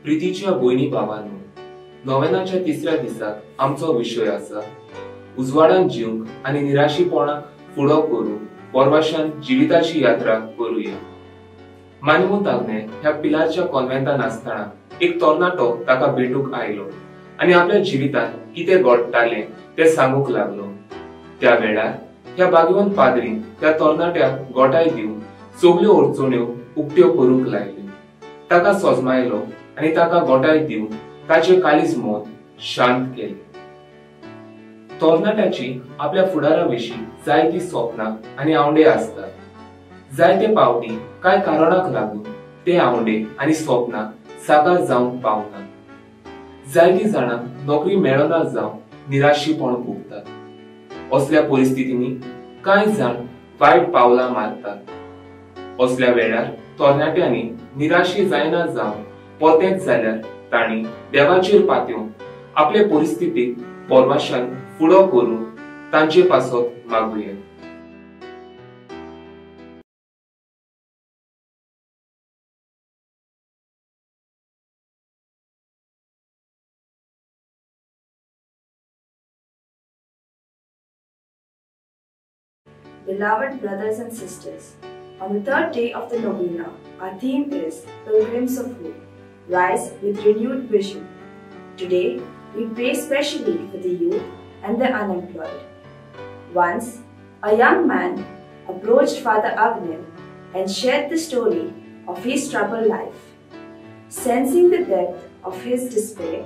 प्रितीच्या भयणी भावांनो, नोवेनाच्या तिसऱ्या दिसाक आमचो विषय आसा उजवाडान जिवंक आनी निराशीपणाक फुडो करून पोरवाशान जिविताची यात्रा करूया. मानवूत आग्ने ह्या पिलारच्या कॉन्व्हेंटान आसतना एक तरणाटो ताका भेटूक आयलो आनी आपल्या जिवितांत कितें घडटालें तें सांगूक लागलो. त्या वेळार ह्या भाग्यवंत पाद्रीन त्या तरणाट्याक गोठाय दिवन सगल्यो अडचण्यो उक्त्यो करूंक लायल्यो. ताका सोजमायलो आनी ताका गोठाय दिवन ताचे काळीज मन शांत केले. तरणाट्याची आपल्या फुडाराविशीं जायतीं स्वप्नां आनी आवडे आसतात. जायते पावटी कांय कारणाक लागून ते आवडे आनी स्वप्नां साकार जावंक पावनात. जायतीं जाणांक नोकरी मेळना जावन निराशीपण भोगतात. असल्या परिस्थितींनी कांय जाण वायट पावलां मारतात. असल्या वेळार तरणाट्यांनी निराशी जायना जावन परतेंच जाल्यार तांणी देवाचेर पातळून आपले परिस्थितीक पोरवाशान फुडो करून तांचे पासत मागुया. Beloved brothers and sisters, on the third day of the novena, our theme is Pilgrims of Hope, Rise with Renewed Vision. Today, we pray specially for the youth and the unemployed. Once, a young man approached Father Agnel and shared the story of his troubled life. Sensing the depth of his despair,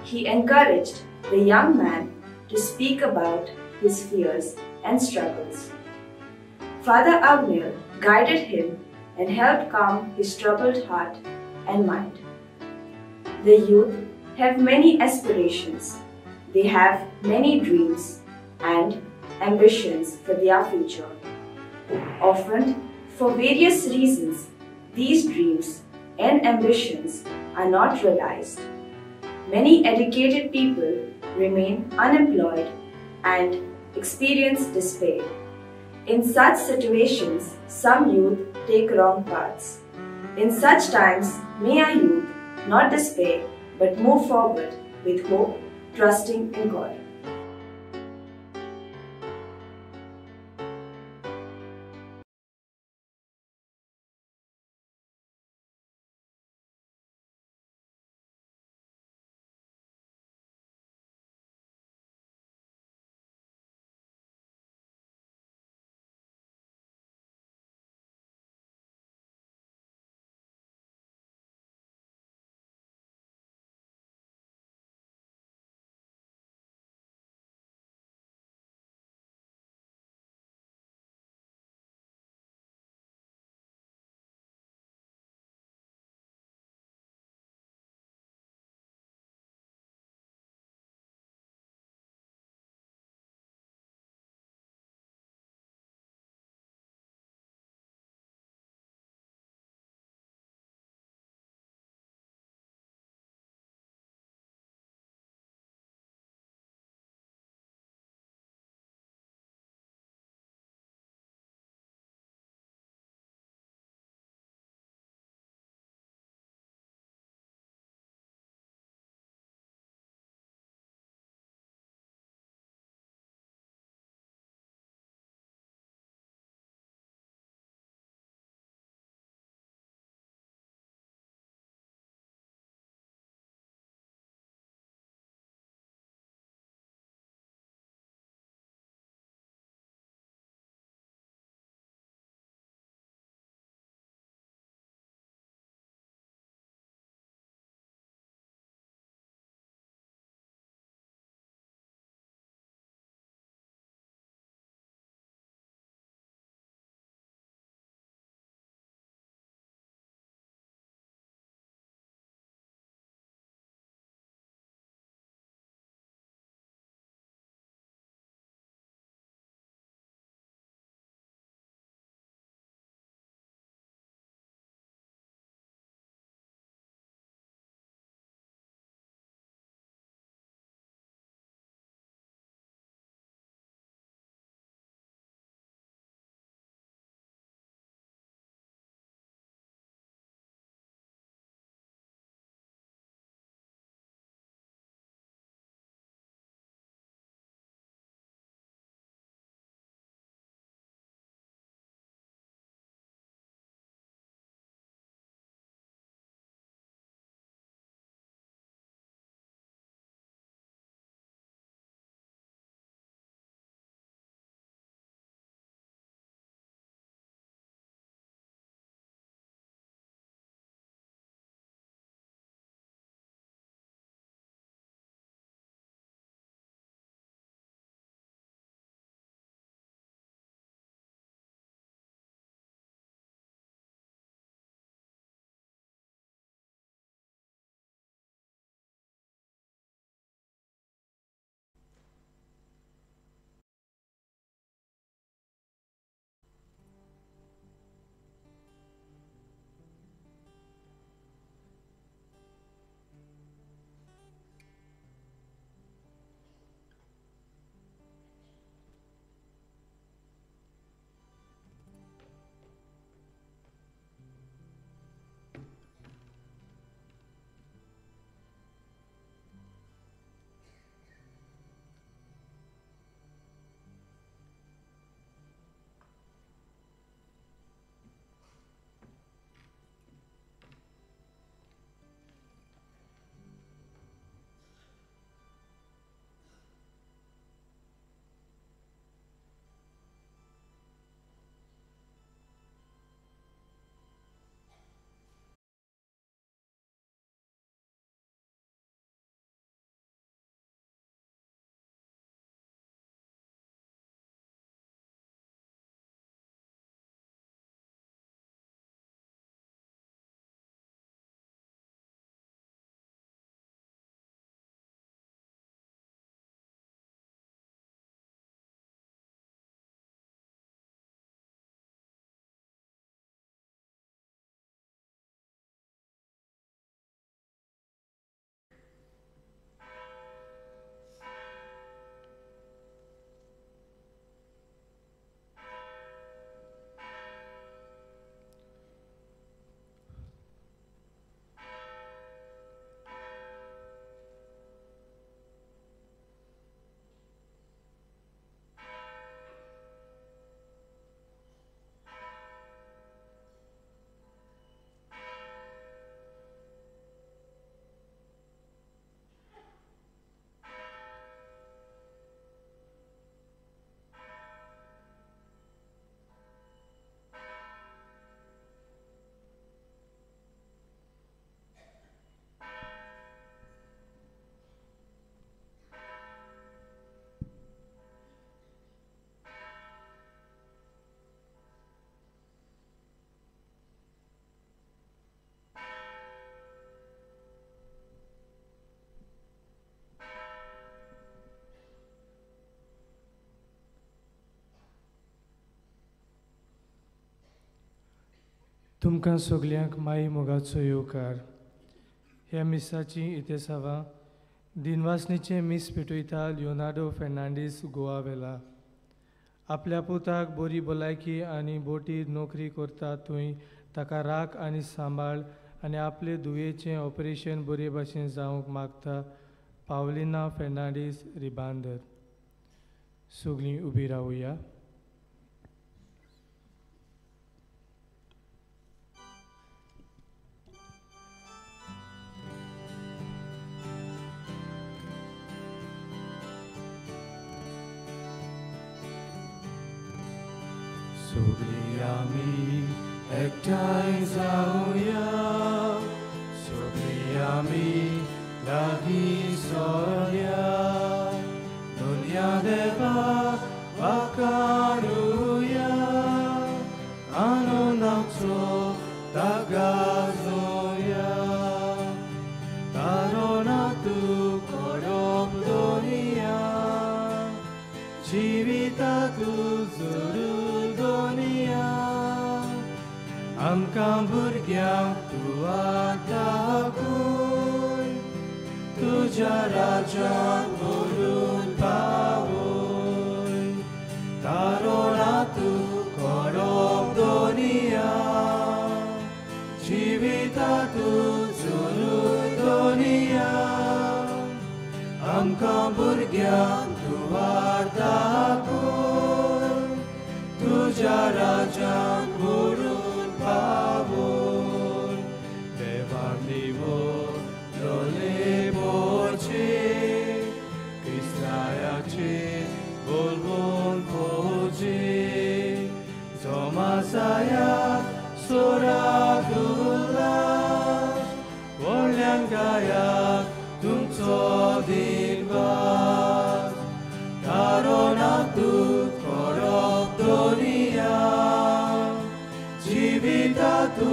he encouraged the young man to speak about his fears and struggles. Father Agnel guided him and helped calm his troubled heart and mind. The youth have many aspirations. They have many dreams and ambitions for their future. Often, for various reasons, these dreams and ambitions are not realized. Many educated people remain unemployed and experience despair. In such situations, some youth take wrong paths. In such times, may our youth not despair but move forward with hope, trusting in God. तुमकां सगल्यांक माई मोगाचो येवकार. ह्या मिसाची इतेसावा दिनवासनीचे मीस पेटयता Leonardo Fernandes Goa वेला. आपल्या पुताक बरी भलायकी आनी बोटीर नोकरी करता थंय ताका राख आनी सांबाळ आनी आपले दुयेचें ऑपरेशन बरे भाशेन जावंक मागता पावलिना फेर्नांडीस रिबांदर. सगळीं उबी रावुया. सगळीं आमी एकठांय जावया, सगळीं आमी लागीं सरुया, दुनिया देवाक वाखाणुया, आनंदाचो तागाजोया. तारुणातू करप दुनिया, जिवितातू जरूर दुनिया. आमकां भुरग्यांक तूं दाखय, तुज्या राज्याक व्हरून पावय. तारुणातू करप दुनिया, जिवितातू जरूर दुनिया. आमकां भुरग्यांक तूं दाखय, तुज्या राज्याक व्हरून पावय. देवाक दिवो लोले पोचे, क्रिस्तायाचे बोलवून पोचे. जोमासाया सोराक उल्लास, व्हडल्यान गायाक तुमचो दिनवास. तारुणातू करप दुनिया, जिवितातू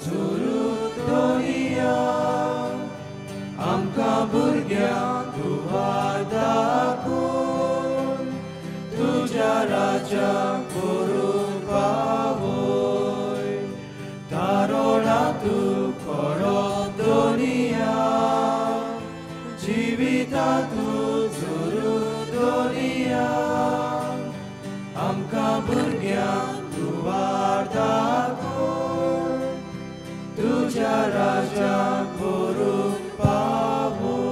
जरूर दुनिया. आमकां भुरग्यांक तूं दाखय, तुज्या राज्याक व्हरून पावय. तारुणातू करप दुनिया, जिवितातू जरूर दुनिया. आमकां भुरग्यांक तूं दाखय, तुज्या राज्याक व्हरून पावय.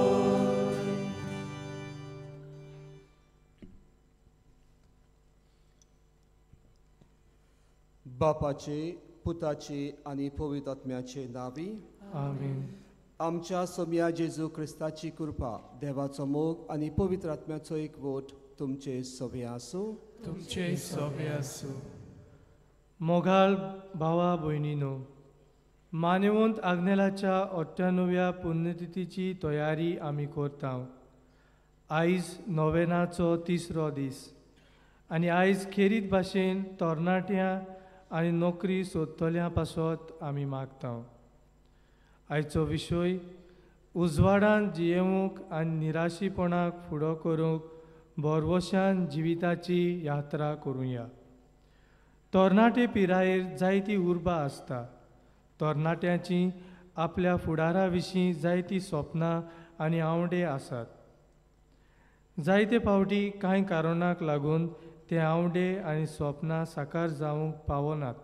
बापाचे, पुताचे आनी पवित्र आत्म्याचे नांवी. आमीन. आमच्या सोम्या जेजू क्रिस्ताची कृपा, देवाचो मोग आनी पवित्र आत्म्याचो एकवट तुमचे सवे आसूं. तुमचे सवे आसूं. मोगाल भावा भयणीनो, मानेवंत आग्नेलाच्या 98व्या पुण्यतिथीची तयारी आमी करता. आयज नोवेनाचो 3रो दीस आनी आयज खेरीत भाशेन तरणाट्यां आनी नोकरी सोदतल्यां पासत आमी मागता. आयचो विशय उजवाडान जियेवंक आनी निराशीपणाक फुडो करूंक बोरवोशान जिविताची यात्रा करुया. तरणाटे पिरायेर जायती उर्बा आसता. तरणाट्यांची आपल्या फुडारा विशीं जायतीं सपनां आनी आवडे आसात. जायते फावटी कांय कारणांक लागून ते आवडे आनी सपनां साकार जावंक पावनात.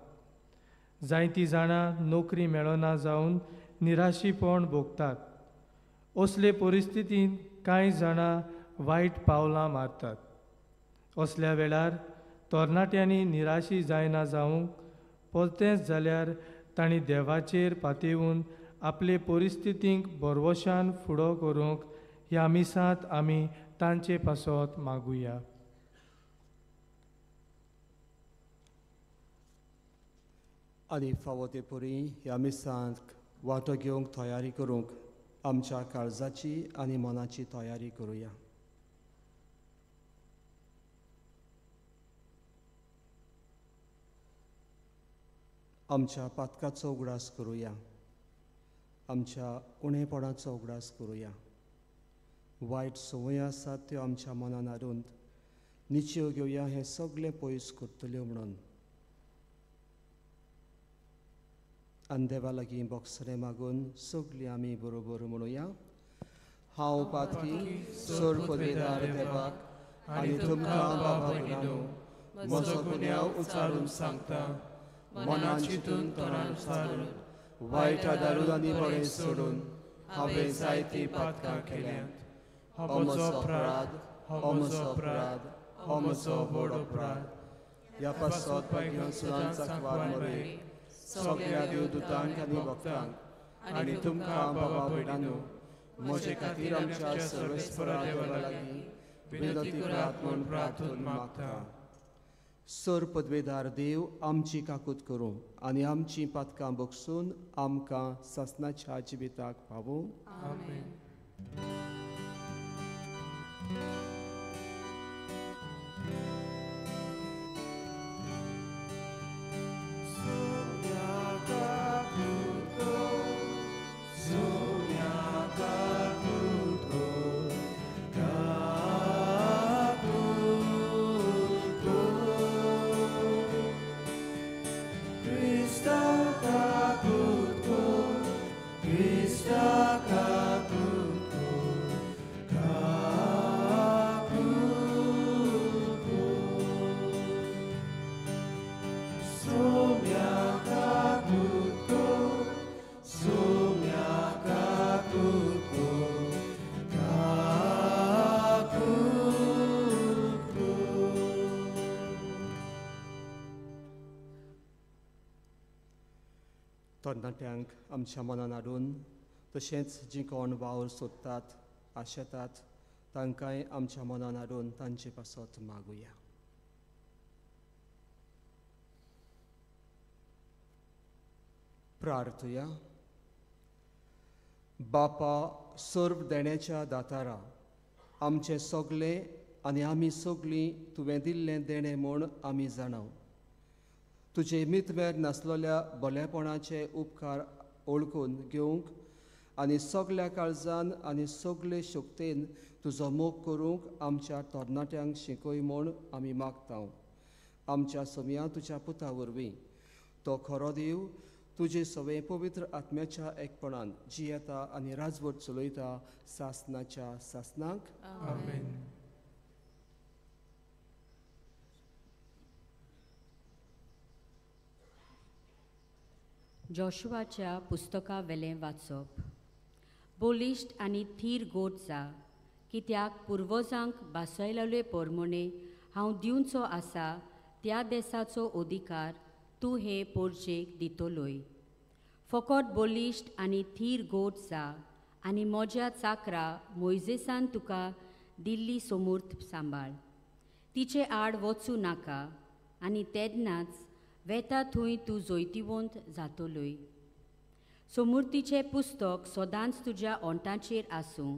जायतीं जाणां नोकरी मेळना जावन निराशीपण भोगतात. असले परिस्थितींत कांय जाणां वायट पावलां मारतात. असल्या वेळार तरणाट्यांनी निराशी जायना जावंक परतेंच जाल्यार तांणी देवाचेर पातयेवून आपले परिस्थितींक बोरवोशान फुडो करूंक ह्या मिसांत आमी तांचे पासत मागुया. आनी फावो ते परी ह्या मिसांत वांटो घेवंक तयारी करूंक आमच्या काळजाची आनी मनाची तयारी करुया. आमच्या पातकाचो उगडास करुया. आमच्या उणेपणाचो उगडास करुया. वायट संवय आसात त्यो आमच्या मनान हाडून निश्चय घेवया हें सगळें पयस करतल्यो म्हणून. आनी देवा लागीं बोगसरे मागून सगलीं आमी बरोबर म्हणुया. हांव पातकी सोर पदवेदार देवाक आनी तुमकां बाबा भयणो म्हजो गुन्यांव उचारून सांगता. मनान चिंतून तोंडान उचारून वायट आदारून आनी बरें सोडून हांवें जायतीं पातकां केल्यांत. हो म्हजो अपराध, हो म्हजो अपराध, हो म्हजो व्हड अपराध. ह्या पासत भाग्यान सुदांचाक वार मरे सगळ्या देवदूतांक आनी भक्तांक आनी तुमकां बाबा भयणानो म्हजे खातीर आमच्या सर्वेस्परा देवा लागीं विनंती करात म्हूण प्रार्थून मागता. सोर पदवेदार देव आमची काकूत करूं आनी आमची पातकां बगसून आमकां ससनाच्या जिविताक पावूं. आमेन. तरणाट्यांक आमच्या मनान हाडून तशेंच जीं कोण वावर सोदतात आशेतात तांकांय आमच्या मनान हाडून तांचे पासत मागुया. प्रार्थुया. बापा सर्व देण्याच्या दातारा आमचे सगळे आनी आमी सगळीं तुवें दिल्लें देणें म्हूण आमी जाणाव. तुजे मितवेर नासलेल्या भलेपणाचे उपकार ओळखून घेवंक आनी सगळ्या काळजान आनी सगळे शक्तीन तुजो मोग करूंक आमच्या तरणाट्यांक शिकय म्हूण आमी मागता. आमच्या समिया तुज्या पुता वरवीं तो खरो देव तुजे सवे पवित्र आत्म्याच्या एकपणान जियेता आनी राजवट चलयता सासनाच्या सासनाक. आमेन. जोशुआच्या पुस्तका वेलें वाचप. बोलिश्ट आनी थीर गोट जा, कित्याक पुर्वजांक बासयलेले पोरमोणे हांव दिवचो आसा त्या देशाचो अधिकार तूं हे पोरचेक दितलोय. फकत बोलिश्ट आनी थीर गोट जा आनी म्हज्या चाकरा मोइजेसान तुका दिल्ली समूर्त सांबाळ. तिचे आड वचूं नाका आनी तेन्नाच वेता थंय तूं जोयतिवंत जातलोय. समृद्धीचें पुस्तक सदांच तुज्या ओंठांचेर आसूं.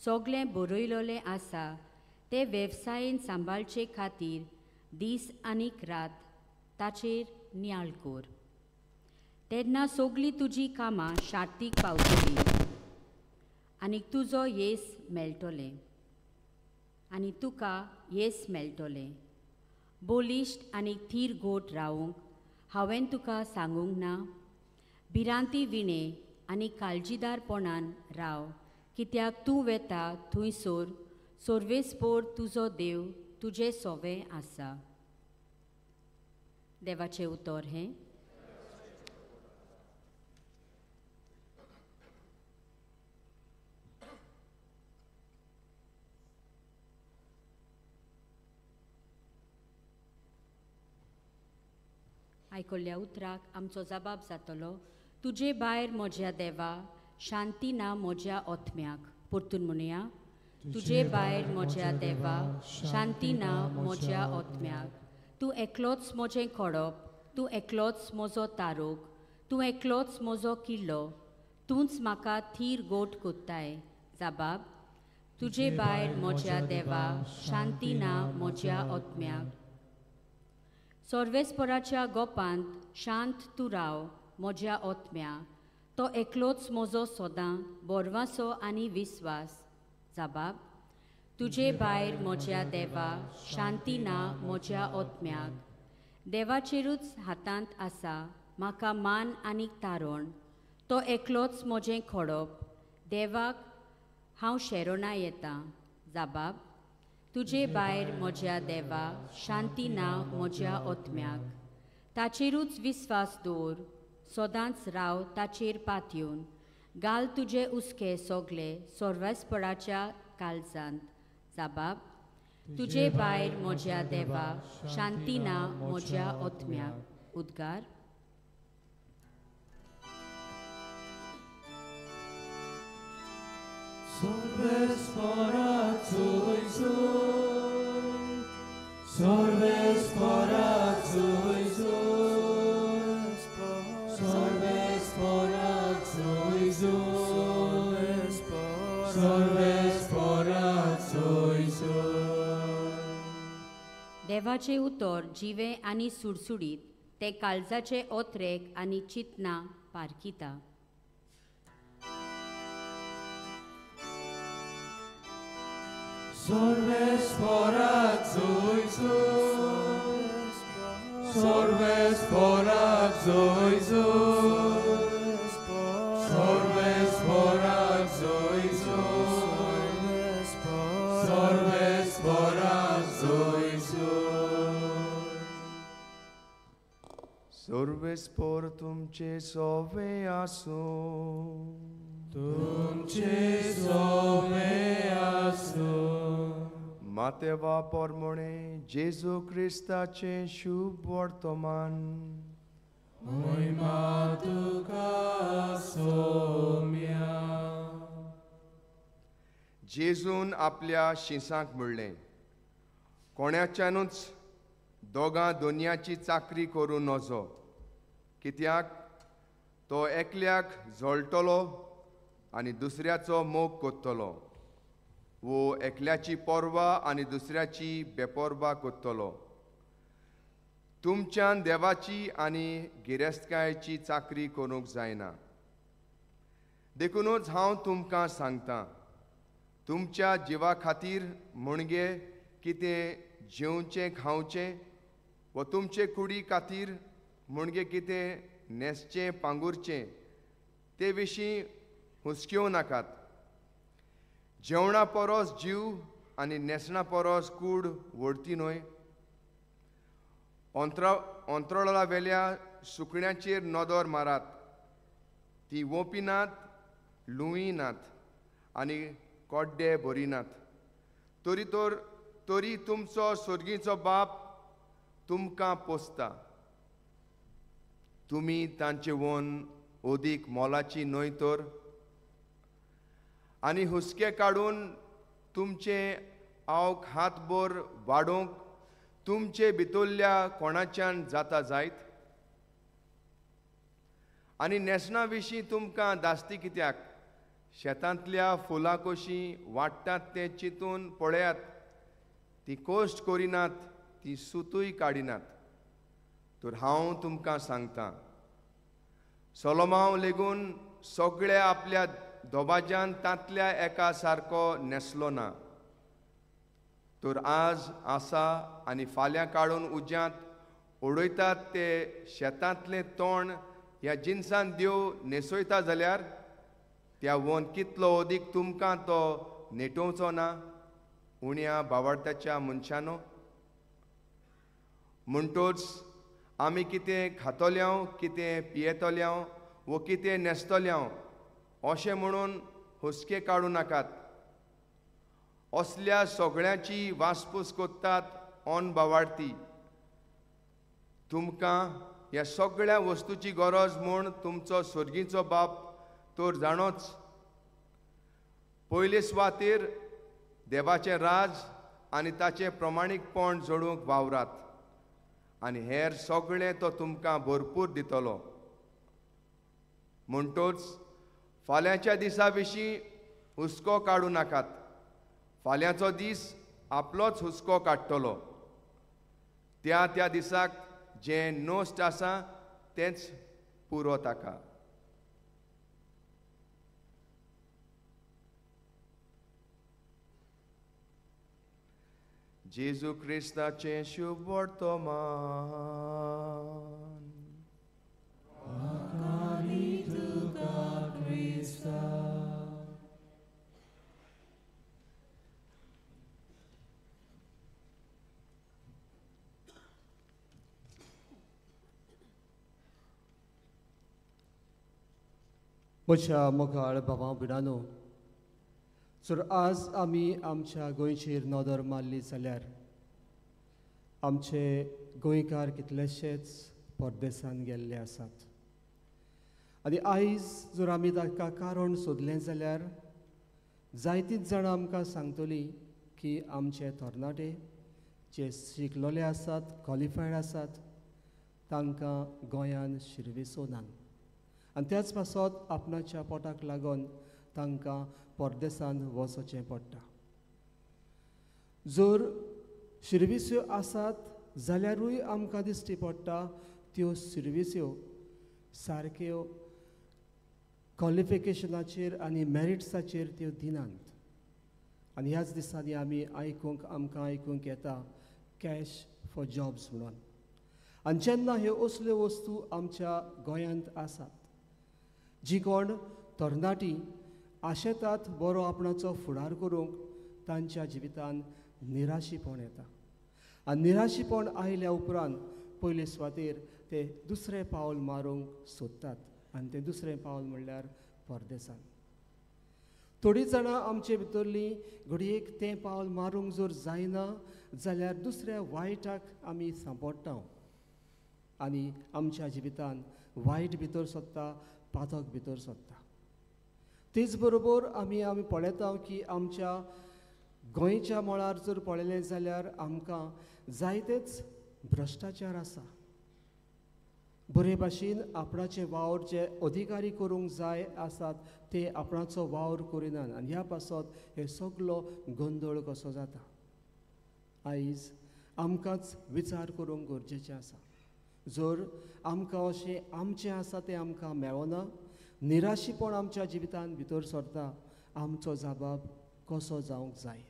सगळें बरयलोलें आसा तें वेवसायेन सांबाळचे खातीर दीस आनीक रात ताचेर नियाळ कर. तेन्ना सगळीं तुजीं कामां शार्तीक पावतलीं आनी तुजो येस मेळटोलें आनी तुका येस मेळटोलें. बोलिश्ट आनी थीर गोट रावंक हांवें तुका सांगूंक ना. भिरांती विणे आनी काळजीदारपणान राव, कित्याक तूं वेता थंयसर सर्वेस्पोर तुजो देव तुजें सोवें आसा. देवाचें उतर हें. आयकल्ल्या उतराक आमचो जबाब जातलो. तुजे भायर म्हज्या देवा शांती ना म्हज्या ओतम्याक. परतून म्हणुया. तुजे भायर म्हज्या देवा शांती ना म्हज्या ओतम्याक. तूं एकलोच म्हजें खडप, तूं एकलोच म्हजो तारोग, तूं एकलोच म्हजो किल्लो, तूंच म्हाका थीर गोट कोत्ताय. जबाब. तुजे भायर म्हज्या देवा शांती ना म्हज्या ओतम्याक. सर्वेस्पराच्या गोपांत शांत तूं राव म्हज्या ओतम्या. तो एकलोच म्हजो सदां बोरवासो आनी विस्वास. जबाब. तुजे भायर म्हज्या देवा शांती ना म्हज्या ओतम्याक. देवाचेरूच हातांत आसा म्हाका मान आनी तारण तो एकलोच म्हजें खोडप देवाक हांव शेरोना येतां जाबाब तुजे भायर म्हज्या देवा शांती ना म्हज्या ओतम्याक ताचेरूच विस्वास दवर सदांच राव ताचेर पातयेवन घाल तुजे उस्के सोगले सोर्वेस्पराच्या काळजांत जाबाब तुजे भायर म्हज्या देवा शांती ना म्हज्या ओतम्याक उद्गार देवाचे उतर जिवे आनी सुडसुडीत ते काळजाचे ओत्रेक आनी चितना पारखिता सर्वेस्पर तुमचे सोवे आसो मातेवा पोरमोणे जेजू क्रिस्ताचे शुभ वर्तमान जेजून आपल्या शिंसांक म्हणलें कोण्याच्यानूच दोगां दोनयाची चाकरी करूं नजो कित्याक तो एकल्याक झोळटलो आनी दुसऱ्याचो मोग कोत्तलो वो एकल्याची पोरवा आनी दुसऱ्याची बेपोरवा कोत्तलो तुमच्यान देवाची आनी गिरेस्तकायेची चाकरी करूंक जायना देखूनच हांव तुमकां सांगतां तुमच्या जिवा खातीर मुणगे कितें जेवचें खावचें व तुमचे कुडी खातीर मुणगे कितें न्हेसचें पांगुरचें ते विशीं हुस्क्यो नाकात जेवणा परस जीव आनी न्हेसणा परस कूड व्हडती न्हय अंतरोळा वेल्या सुकण्याचेर नदर मारात ती वोपिनात लुंयनात आनी कोड्डे भरिनात तरी तुमचो स्वर्गीचो बाप तुमकां पोसता तुमी तांचे वोन ओदीक मोलाची न्हय तर आनी हुस्के काडून तुमचे आवक हातभर वाडोवंक तुमचे भितरल्या कोणाच्यान जाता जायत आनी न्हेसणा विशीं तुमकां दास्ती कित्याक शेतांतल्या फुलां कशीं वाडटात तें चिंतून पळयात ती कोश्ट करिनात ती सुतूय काडिनात तर हांव तुमकां सांगतां सोलोमांव लेगून सगळ्या आपल्या दोबाज्यान तांतल्या एका सारको न्हेसलो ना तर आज आसा आनी फाल्यां काडून उज्यांत उडयतात ते शेतांतलें तोंड ह्या जिन्सान देव न्हेसयता जाल्यार त्या वोन कितलो अदीक तुमकां तो नेटोवचो ना उण्या बावार्थ्याच्या मनशानो म्हणटोच आमी कितें खातोल्यांव कितें पियेतोल्यांव वो कितें न्हेसतोल्यांव अशें म्हणून हुस्के काडूं नाकात असल्या सगळ्याची वासपूस कोत्तात ऑन बावार्थी तुमकां ह्या सगळ्या वस्तूची गरज म्हूण तुमचो स्वर्गीचो बाप तर जाणोच पयले सुवातेर देवाचें राज आनी ताचें प्रमाणीकपण जोडूंक वावरात आनी हेर सगळें तो तुमकां भरपूर दितलो म्हणटोच फाल्यांच्या दिसा विशीं हुस्को काडूं नाकात फाल्यांचो दीस आपलोच हुस्को काडटलो त्या दिसाक जें नोस्ट आसा तेंच पुरो ताका जेजू क्रिस्ताचें शुभ वर्तमान म्हज्या मोगाळ भावां भयणांनो, जर आज आमी आमच्या गोंयचेर नदर मारली जाल्यार आमचे गोंयकार कितलेशेच परदेसांत गेल्ले आसात. आनी आयज जर आमी ताका कारण सोदलें जाल्यार जायतींच जाणां आमकां सांगतलीं की आमचे तरणाटे जे शिकलोले आसात, क्वॉलिफायड आसात, तांकां गोंयान शिरविसो ना. आनी त्याच पासत आपणाच्या पोटाक लागून तांकां परदेसांत वचचें पडटा. जर शिरविस्यो आसात जाल्यारूय आमकां दिश्टी पडटा त्यो शिरविस्यो सारक्यो क्वॉलिफिकेशनाचेर आनी मॅरिट्साचेर त्यो दिनात. आनी ह्याच दिसांनी आमकां आयकूंक येता कॅश फॉर जॉब्स म्हणून. आनी जेन्ना ह्यो असल्यो वस्तू आमच्या गोंयांत आसात, जी कोण तरणाटी आशेतात बरो आपणाचो फुडार करूंक, तांच्या जिवितांत निराशीपण येता. आनी निराशीपण आयल्या उपरांत पयले सुवातेर ते दुसरें पावल मारूंक सोदतात. आनी तें दुसरें पावल म्हणल्यार परदेसांत. थोडीं जाणां आमचे भितरलीं घडयेक तें पावल मारूंक जर जायना जाल्यार दुसऱ्या वायटाक आमी सांपडटा आनी आमच्या जिवितांत वायट भितर सोदता, पातक भितर सोदता. तेच बरोबर आमी पळयता की आमच्या गोंयच्या मळार जर पळयलें जाल्यार आमकां जायतेच भ्रश्टाचार आसा. बरे भाशेन आपणाचे वावर जे अधिकारी करूंक जाय आसात ते आपणाचो वावर करिनात. आनी ह्या पासत हे सगळो गोंदळ कसो जाता. आयज आमकांच विचार करूंक गरजेचें आसा. जर आमकां अशें आमचें आसा तें आमकां मेळना, निराशीपण आमच्या जिवितांत भितर सरता, आमचो जबाब कसो जावंक जाय.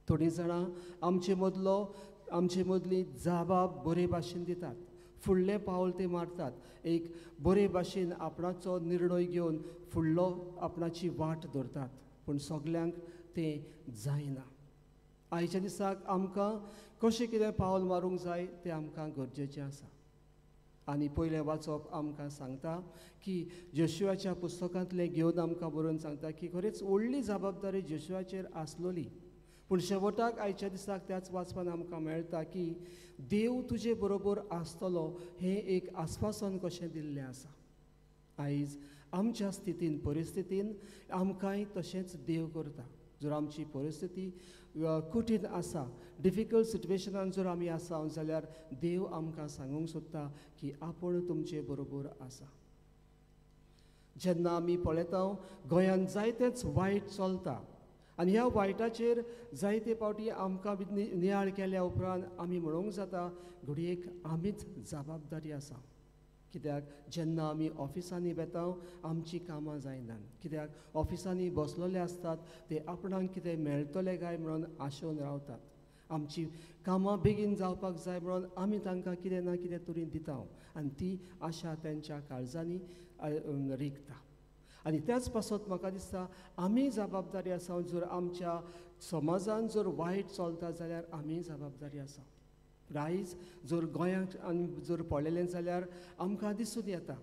थोडीं जाणां आमचे मदली जबाब बरे भाशेन दितात, फुडलें पावल ते मारतात, एक बरे भाशेन आपणाचो निर्णय घेवन फुडलो आपणाची वाट धरतात. पूण सगल्यांक तें जायना. आयच्या दिसाक आमकां कशें कितें पावल मारूंक जाय तें आमकां गरजेचें आसा. आनी पयलें वाचप आमकां सांगता की जोशुआच्या पुस्तकांतलें घेवन आमकां बरोवन सांगता की खरेंच व्हडली जबाबदारी जोशुआचेर आसलोली. पूण शेवटाक आयच्या दिसाक त्याच वाचपान आमकां मेळटा की देव तुजे बरोबर आसतलो हें एक आस्वासन कशें दिल्लें आसा. आयज आमच्या स्थितीन परिस्थितीन आमकांय तशेंच देव करता. जर आमची परिस्थिती कठीण आसा, डिफिकल्ट सिट्युएशनान जर आमी आसा जाल्यार देव आमकां सांगूंक सोदता की आपूण तुमचे बरोबर आसा. जेन्ना आमी पळयता गोंयांत जायतेंच वायट चलता आनी ह्या वायटाचेर जायते फावटी आमकां नियाळ केल्या उपरांत आमी म्हणूंक जाता घडयेक आमीच जबाबदारी आसा. कित्याक जेन्ना आमी ऑफिसांनी वेता आमची कामां जायनात. कित्याक ऑफिसांनी बसलेले आसतात ते आपणाक कितें मेळटलें काय म्हणून आशेवन रावतात. आमची कामां बेगीन जावपाक जाय म्हणून आमी तांकां कितें ना कितें तरी दिता आनी ती आशा तेंच्या काळजांनी रिगता. आनी त्याच पासत म्हाका दिसता आमी जबाबदारी आसा. जर आमच्या समाजान जर वायट चलता जाल्यार आमी जबाबदारी आसा. आयज जर गोंयांत आमी जर पळयलें जाल्यार आमकां दिसून येता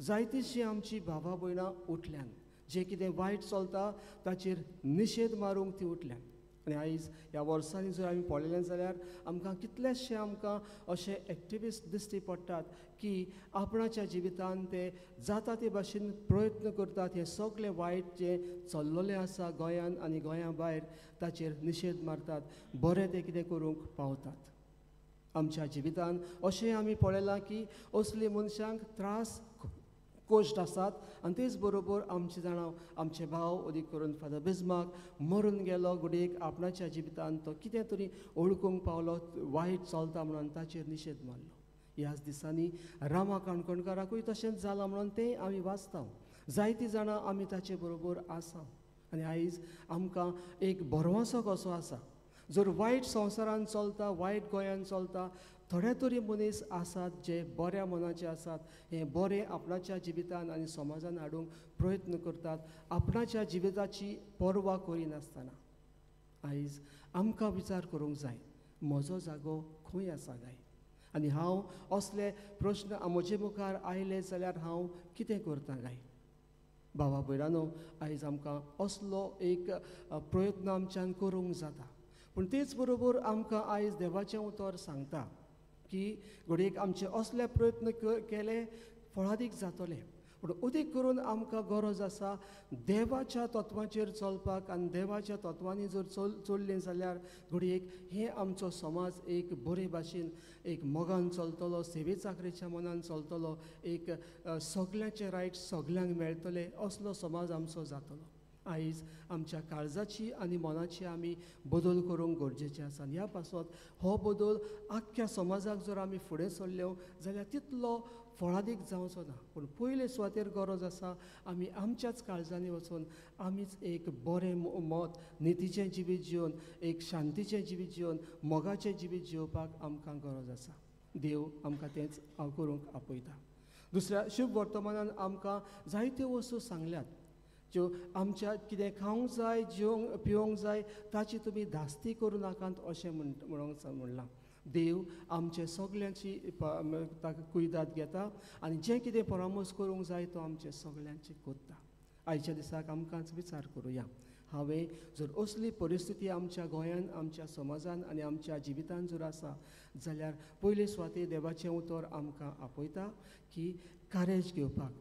जायतींशीं आमची भावां भयणां उठल्यान. जें कितें वायट चलता ताचेर निशेध मारूंक तीं उठल्यान. आनी आयज ह्या वर्सांनी जर आमी पळयलें जाल्यार आमकां कितलेशे आमकां अशे एक्टिविस्ट दिश्टी पडटात की आपणाच्या जिवितांत ते जाता ते भाशेन प्रयत्न करतात हें सगळें वायट जें चल्लोलें आसा गोंयांत आनी गोंया भायर ताचेर निशेध मारतात, बरें तें कितें करूंक पावतात. आमच्या जिवितांत अशें आमी पळयलां की असली मनशांक त्रास कोश्ट आसात आनी तेच बरोबर आमचे भाव अदीक करून फादर बिस्मार्क मरून गेलो घडयेक आपणाच्या जिवितांत तो कितें तरी ओळखूंक पावलो, वायट चलता म्हणून ताचेर निशेध मारलो. ह्याच दिसांनी रामा काणकोणकाराकूय तशेंच जालां म्हणून तें आमी वाचता. जायतीं जाणां आमी ताचे बरोबर आसा. आनी आयज आमकां एक भरवंसो कसो आसा. जर वायट संवसारान चलता, वायट गोंयान चलता, थोडे तरी मनीस आसात जे बऱ्या मनाचे आसात, हे बरें आपणाच्या जिवितान आनी समाजान हाडूंक प्रयत्न करतात, आपणाच्या जिविताची पर्वा करिनासतना. आयज आमकां विचार करूंक जाय म्हजो जागो खंय आसा काय. आनी हांव असले प्रश्न म्हजे मुखार आयले जाल्यार हांव कितें करता काय. भावा भयणानो, आयज आमकां असलो एक प्रयत्न आमच्यान करूंक जाता. पूण तेच बरोबर आमकां आयज देवाचें उतर सांगता की घडयेक आमचे असले प्रयत्न केले फळादीक जातले. पूण अदीक करून आमकां गरज आसा देवाच्या तत्वांचेर चलपाक. आनी देवाच्या तत्वांनी जर चल्लीं जाल्यार घडयेक हे आमचो समाज एक बरे भाशेन एक मोगान चलतलो, सेवे चाकरेच्या मनान चलतलो, एक सगळ्यांचे रायट सगळ्यांक मेळटले असलो समाज आमचो जातलो. आयज आमच्या काळजाची आनी मनाची आमी बदल करूंक गरजेचें आसा. ह्या पासत हो बदल आख्ख्या समाजाक जर आमी फुडें सरल्यो जाल्यार तितलो फळादीक जावचो ना. पूण पयले सुवातेर गरज आसा आमी आमच्याच काळजांनी वचून आमीच एक बरें मत नितीचें जिवीत जिवन, एक शांतीचें जिवीत जिवन, मोगाचें जिवीत जिवपाक आमकां गरज आसा. देव आमकां तेंच करूंक आपयता. दुसऱ्या शुभ वर्तमानान आमकां जायत्यो वस्तू सांगल्यात ज्यो आमच्या कितें खावंक जाय, जेवंक पिवंक जाय ताची तुमी धास्ती करूं नाकात अशें म्हणलां. देव आमचे सगळ्यांची ताका कुयदाद घेता आनी जें कितें परामर्श करूंक जाय तो आमचे सगळ्यांची कोत्ता. आयच्या दिसाक आमकांच विचार करुया. हांवें जर असली परिस्थिती आमच्या गोंयांत, आमच्या समाजान आनी आमच्या जिवितान जर आसा जाल्यार पयले सुवातेर देवाचें उतर आमकां आपयता की कारेज घेवपाक,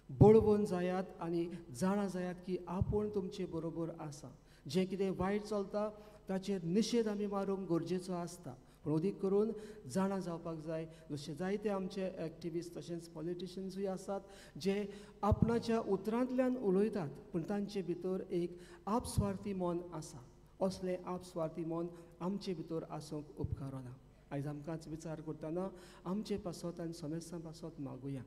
बळवून जायात आनी जाणा जायात की आपूण तुमचे बरोबर आसा. जें कितें वायट चलता ताचेर निशेध आमी मारूंक गरजेचो आसता. पूण अदीक करून जाणा जावपाक जाय. जशे जायते आमचे एक्टिविस्ट तशेंच पॉलिटिशियन्सूय आसात जे आपणाच्या उतरांतल्यान उलयतात पूण तांचे भितर एक आपस्वार्थी मन आसा. असलें आपस्वार्थी मन आमचे भितर आसूंक उपकारना. आयज आमकांच विचार करतना आमचे पासत आनी समेस्तां पासत मागुया.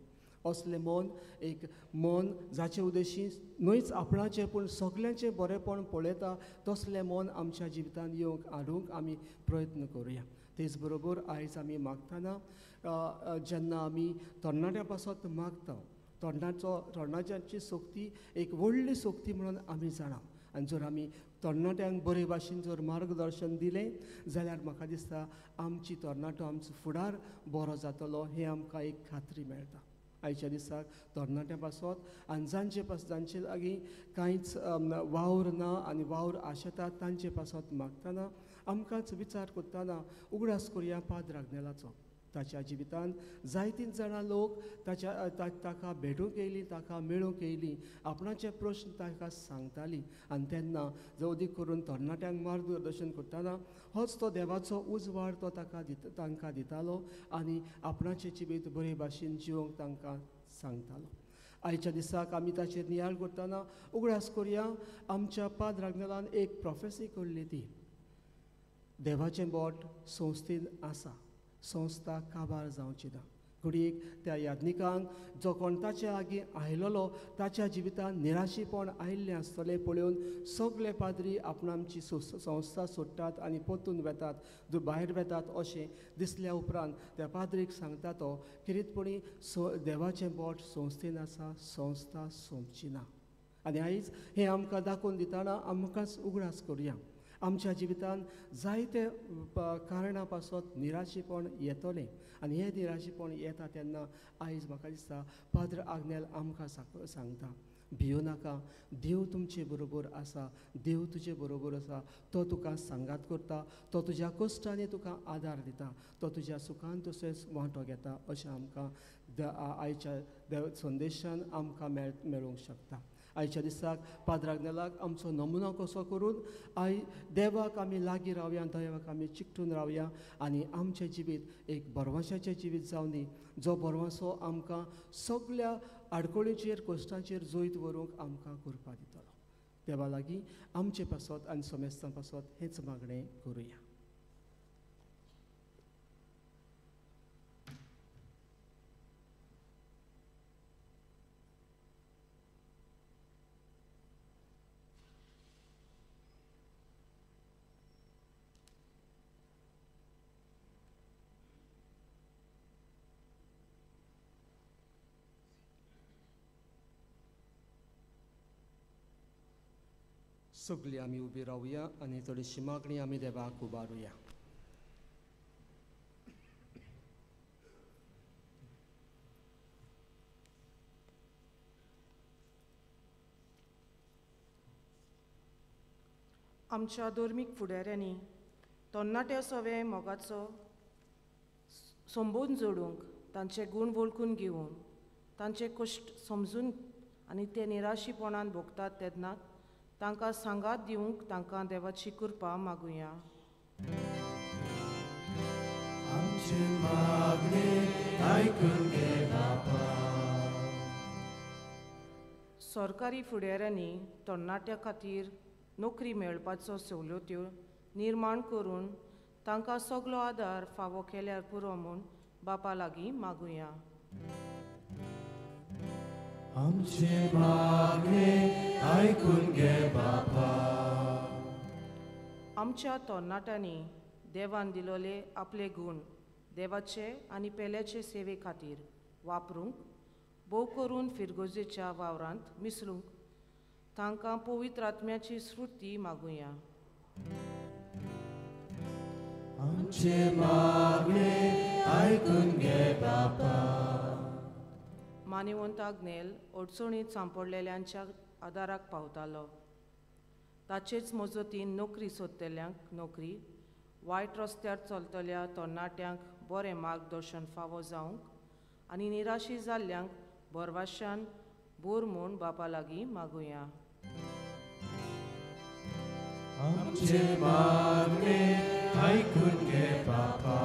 असलें मन एक मन जाचे उद्देशी न्हयच आपणाचें पूण सगळ्यांचें बरेंपण पळयता तसलें मन आमच्या जिवितान येवंक हाडूंक आमी प्रयत्न करुया. तेच बरोबर आयज आमी मागतना जेन्ना आमी तरणाट्यां पासत मागता तरणाट्यांची सोक्ती एक व्हडली सोक्ती म्हणून आमी जाणा. आनी जर आमी तरणाट्यांक बरे भाशेन जर मार्गदर्शन दिलें जाल्यार म्हाका दिसता आमची तरणाटो आमचो फुडार बरो जातलो हें आमकां एक खात्री मेळटा. आयच्या दिसाक तरणाट्यां पासत आनी जांचे लागीं कांयच वावर ना आनी वावर आशेतात तांचे पासत मागतना आमकांच विचार करतना उगडास करुया पाद्र आग्नेलाचो. ताच्या जिवितान जायतीं जाणां लोक ताका भेटूंक येयलीं, ताका मेळूंक येयलीं, आपणाचे प्रश्न ताका सांगतालीं. आनी तेन्ना जो अदीक करून तरणाट्यांक मार्गदर्शन करतना होच तो देवाचो उजवाड तो तांकां दितालो आनी आपणाचें जिवीत बरे भाशेन जिवंक तांकां सांगतालो. आयच्या दिसाक आमी ताचेर नियाळ करतना उगडास करुया आमच्या पाद्र आग्नेलान एक प्रोफेसी कल्ली ती देवाचें बोट संस्थेन आसा, संस्था काबार जावची ना. घडयेक त्या याज्ञिकांक जो कोण ताच्या लागीं आयलोलो ताच्या जिवितान निराशीपण आयिल्लें आसतलें पळोवन सगळे पाद्री आपणाची संस्था सोडटात आनी परतून वेतात, भायर वेतात अशें दिसल्या उपरांत त्या पाद्रीक सांगता तो किरीतपणी देवाचें बोट संस्थेन आसा, संस्था सोंपची ना. आनी आयज हें आमकां दाखोवन दितना आमकांच उगडास करुया. आमच्या जिवितान जायते कारणां पासत निराशीपण येतलें आनी हें निराशीपण येता तेन्ना आयज म्हाका दिसता पाद्र आग्नेल आमकां सांगता भियो नाका, देव तुमचे बरोबर आसा, देव तुजे बरोबर आसा. तो तुका सांगात करता, तो तुज्या कश्टांनी तुका आदार दिता, तो तुज्या सुखान तशेंच वांटो घेता अशें आमकां आयच्या संदेशान आमकां मेळूंक शकता. आयच्या दिसाक पाद्र आग्नेलाक आमचो नमुनो कसो करून देवाक आमी लागीं रावया, देवाक आमी चिकटून रावया आनी आमचें जिवीत एक बरवाशाचें जिवीत जावं दी जो बरवासो आमकां सगळ्या आडकोळीचेर कश्टांचेर जैत व्हरूंक आमकां करपा दितलो. देवा लागीं आमचे पासत आनी समेस्तां पासत हेंच मागणें करुया. सगळीं आमी उबी रावया आनी थोडीशी मागणी आमी देवाक उबारुया. आमच्या धर्मीक फुडाऱ्यांनी तरणाट्या सवे मोगाचो संबोधन जोडूंक तांचे गूण वळखून घेवन तांचे कश्ट समजून आनी ते निराशीपणान भोगतात तेन्ना तांकां सांगात दिवंक तांकां देवाची कृपा मागुया. आमचे मागणे आयकून घे बापा. सरकारी फुडाऱ्यांनी तरणाट्या खातीर नोकरी मेळपाचो सवलत्यो निर्माण करून तांकां सगळो आदार फावो केल्यार पुरो म्हूण बापा लागीं मागुया. आमचे मागणे आयकून घे बापा. आमच्या तरणाट्यांनी देवान दिलोले आपले गूण देवाचे आनी पेल्याचे सेवे खातीर वापरूंक भोव करून फिरगोजेच्या वावरांत मिसळूंक तांकां पवित्र आत्म्याची स्फूर्ती मागुया. आमचे मागणे आयकून घे बापा. मानिवंत आग्नेल अडचणींत सांपडलेल्यांच्या आदाराक पावतालो. ताचेच मजतीन नोकरी सोदतल्यांक नोकरी, वायट रस्त्यार चलतल्या तरणाट्यांक बरें मार्गदर्शन फावो जावंक आनी निराशी जाल्ल्यांक बरवाशान बोर म्हूण बापा लागीं मागुया. आमचे मागणे आयकून घे बापा.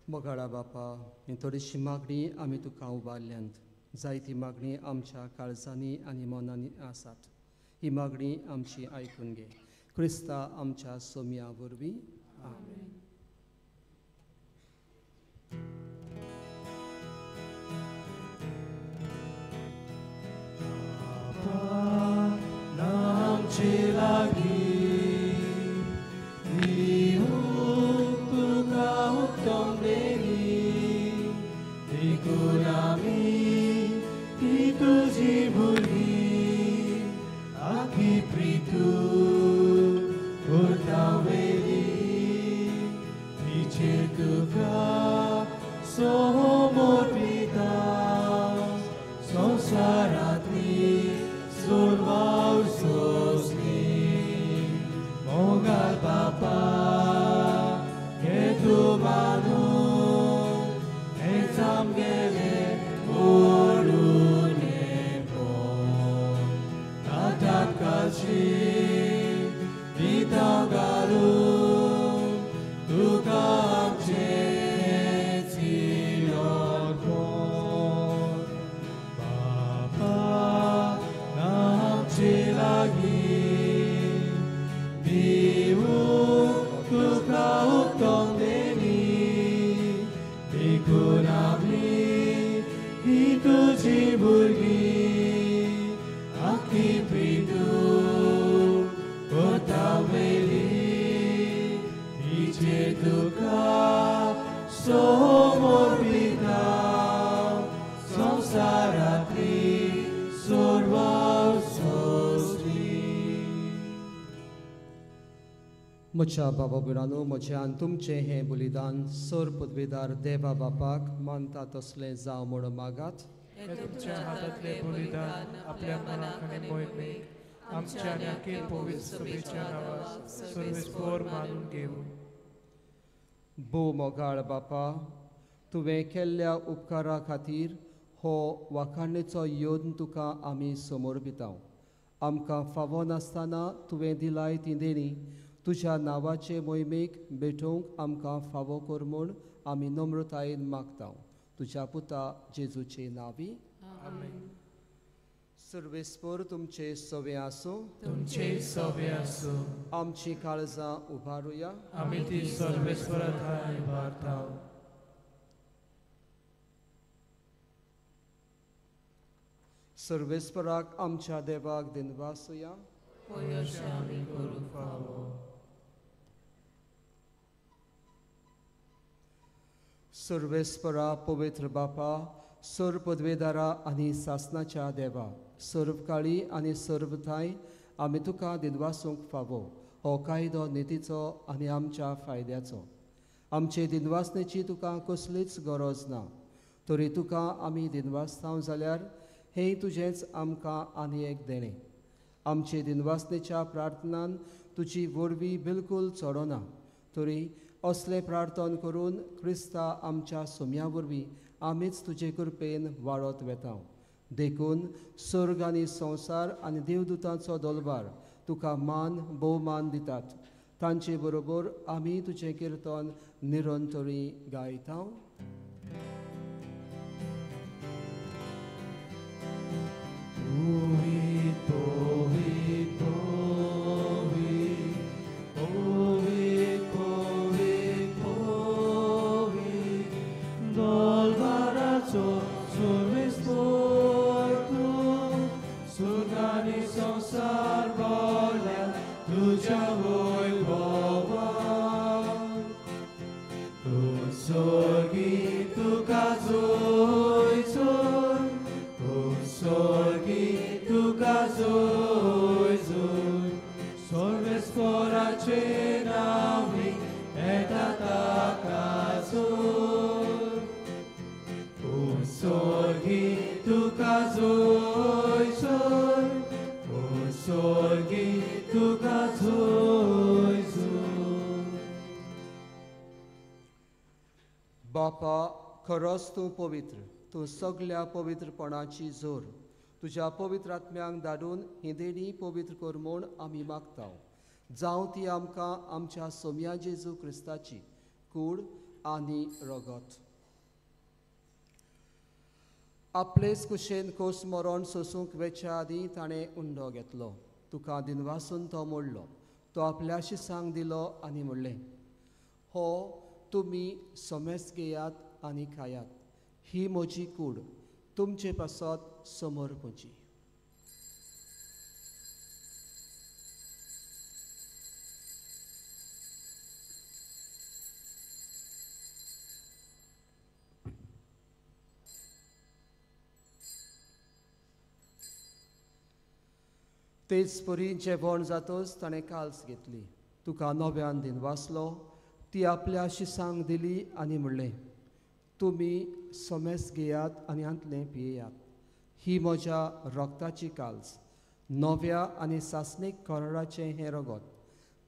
मोगाळा बापा, ही थोडीशी मागणी आमी तुका उबारल्यांत. जायती मागणी आमच्या काळजांनी आनी मनांनी आसात. ही मागणी आमची आयकून घे. क्रिस्ता आमच्या सोम्या वरवीं. आमेन. आमचे लागीं दिवूंक तुका उत्तम देणी, देखून आमी ती तुजी भुरगीं आखी प्रितून उरतावेली. तिचेर तुका सोमोपिता संवसारांतली सोडवाव सोसली. मोगाळ बापा हे तूं मानून हेच आमगेले ओडून येवोन तांकां काशी दिता घालून तुका आमचे चिलोन कोण. बापा आमचे लागीं दिवूंक तुका उत्तम देणी, देखून आमी ही तुजी भुरगीं आखी प्रितून कोतावेली. तिचेर तुका सोमोपिता संवसारांतली सोडवाव सोसली. म्हज्या बाबा बुरानो, म्हज्यान तुमचें हें बलिदान सर पदवेदार देवा बापाक मानता तसलें जावं म्हूण मागात. हे तुमच्या हातांतले बलिदान आपल्या मनाक आनी मोहिमेक आमच्या आनी अखिल पवित्र सभेच्या नांवान सर्वेस्पर मानून घेवूं. भोव मोगाळ बापा, तुवें केल्ल्या उपकारा खातीर हो वाखाणेचो योद्न तुका आमी समर्पितांव. आमकां फावो नासतना तुवें दिलाय ती देणी तुज्या नांवाचे मोहिमेक भेटोवंक आमकां फावो कर म्हूण आमी नम्रतायेन मागतांव. तुज्या पुता जेजूचे नांवी. आमेन. सर्वेस्पर तुमचे सवे आसूं. तुमचे सवे आसूं. आमची काळजां उबारुया. आमी ती सर्वेस्परांत उबारतांव. सर्वेस्पराक आमच्या देवाक दिनवासुया. अशें आमी करूंक फावो. सर्वेस्परा पवित्र बापा, सर्व पदवेदारा आनी सासणाच्या देवा, सर्वकाळी आनी सर्वथाय आमी तुका दिनवासूंक फावो. हो कायदो नितीचो आनी आमच्या फायद्याचो. आमचे दिनवासनेची तुका कसलीच गरज ना. तरी तुका आमी दिनवासतांव जाल्यार हे तुजेंच आमकां आनी एक देणें. आमचे दिनवासनेच्या प्रार्थनान तुजी वरवीं बिलकूल चोडना, तरी असले प्रार्थन करून क्रिस्ता आमच्या सोम्या वरवीं आमीच तुजे कृपेन वाडत वेता. देखून सर्ग आनी संवसार आनी देवदूतांचो दोलबार तुका मान भोवमान दितात. तांचे बरोबर आमी तुजें किर्तन निरंतरी गायता. बापा, खरोच तूं पवित्र. तूं सगळ्या पवित्रपणाची जोर तुज्या पवित्र आत्म्यांक धाडून ही देणी पवित्र कर म्हूण आमी मागता. जावं ती आमकां आमच्या सोम्या जेजू क्रिस्ताची कूड आनी रगत. आपलेच कुशेन कोस मरण सोसूंक वेच्या आदीं ताणें उंडो घेतलो. तुका दिनवासून तो मोडलो. तो आपल्या शिसांक दिलो आनी म्हणलें, हो तुमी सोमेस घेयात आनी खायात. ही म्हजी कूड तुमचे पासत समर्पची. तेच परी जेवण जातच ताणें काल्स घेतली. तुका नव्यान दिनवासलो. ती आपल्या शिसांक दिली आनी म्हणलें, तुमी सोमेस घेयात आनी हांतलें पियेयात. ही म्हज्या रगताची काल्स, नव्या आनी सासणीक कराराचें हें रगत,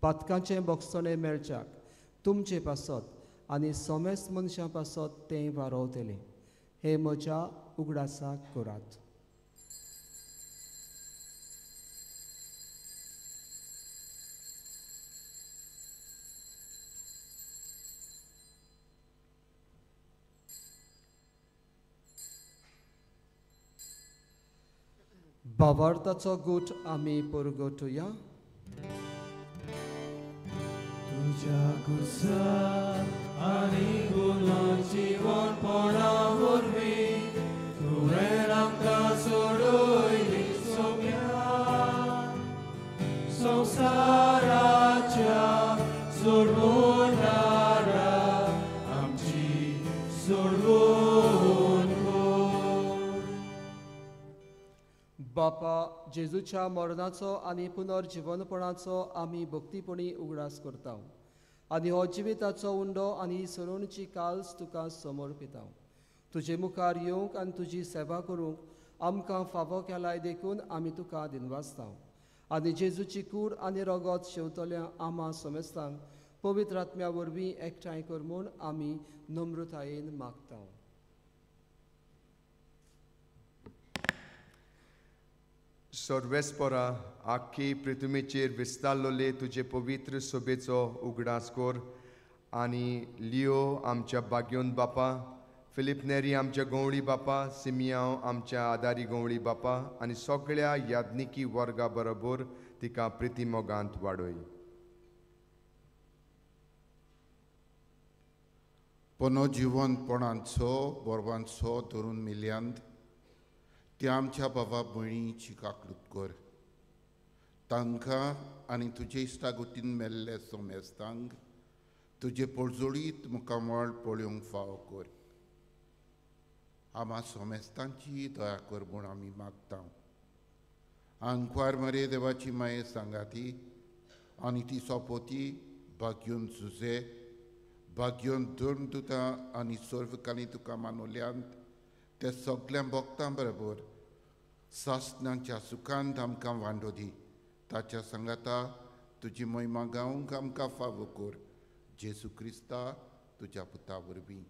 पातकांचें बोगसणें मेळच्याक तुमचे पासत आनी सोमेस मनशां पासत तें वारोवतलें. हे म्हज्या उगडासाक करात. भावार्थाचो गूट आमी परगटुया. तुझ्या कुसार आनी गुणां जीवनपणा वरवीं तुवें आमकां सोडूयली सोम्या. संवसाराच्या सोडवून आमची सोडवून बापा, जेजूच्या मरणाचो आनी पुनर्जीवनपणाचो आमी भक्तीपणी उगडास करता आनी हो जिविताचो उंडो आनी सरोणची काल्स तुका समर्पिता. तुजे मुखार येवंक आनी तुजी सेवा करूंक आमकां फावो केलाय देखून आमी तुका दिनवासता. आनी जेजूची कूड आनी रगत शेवतल्या आमा समेस्तांक पवित्र आत्म्या वरवीं एकठांय कर म्हूण आमी नम्रतायेन मागता. सर्वेस्परा आख्खी पृथ्वीचेर विस्तारलोले तुजे पवित्र सोबेचो उगडास कर. आनी लिओ आमच्या बाग्योन बापा, फिलिप नेरी आमच्या गवळी बापा, सिमियांव आमच्या आदारी गवळी बापा आनी सगळ्या याज्ञिकी वर्गा बरोबर तिका प्रितीमोगांत वाडय. पुनर्जीवनपणांचो बोरवांचो धरून मिल्यांत त्या आमच्या बाबा भयणीची काकलूत कर. तांकां आनी तुजे इश्टागुतीन मेल्ले सोमेस्तांक तुजे पडजोडीत मुखामळ पळोवंक फाव कर. आमा सोमेस्तांची दया कर म्हूण आमी मागता. आंकवार मरे देवाची माये सांगाती आनी ती सोपोती भाग्योन झुजे, भाग्योन धर्मदुतां आनी सर्वकाली तुका मानुल्यांत ते सगळ्या भक्तां बरोबर सासणांच्या सुखांत आमकां वांटो दी ताच्या संगता तुजी महिमा गावंक आमकां फावो कर जेजू क्रिस्ता तुज्या पुता वरवीं.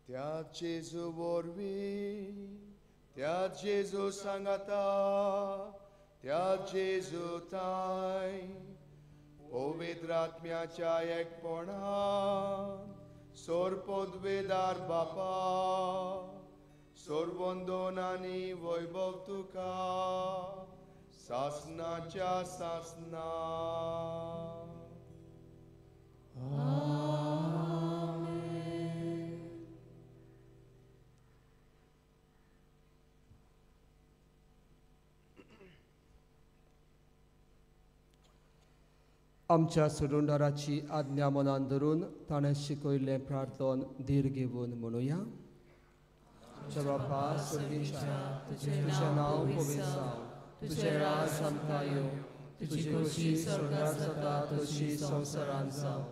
त्या जेजू वरवीं त्या जेजू सांगाता त्या जेजू ताय पवित्र आत्म्याच्या एकपणान सोरपोदवेदार बापा सोरवंदन आनी वैभव तुका सासनाच्या सासना. आमच्या सुरुंडाराची आज्ञा मनान धरून ताणें शिकयल्लें प्रार्थन धीर घेवन म्हणुया. बापा सर्गेच्या तुझें नांव पवित्र जावं, तुझें राज आमकां येवं, तुजी खुशी स्वर्गांत जाता तशी संवसारांत जावं.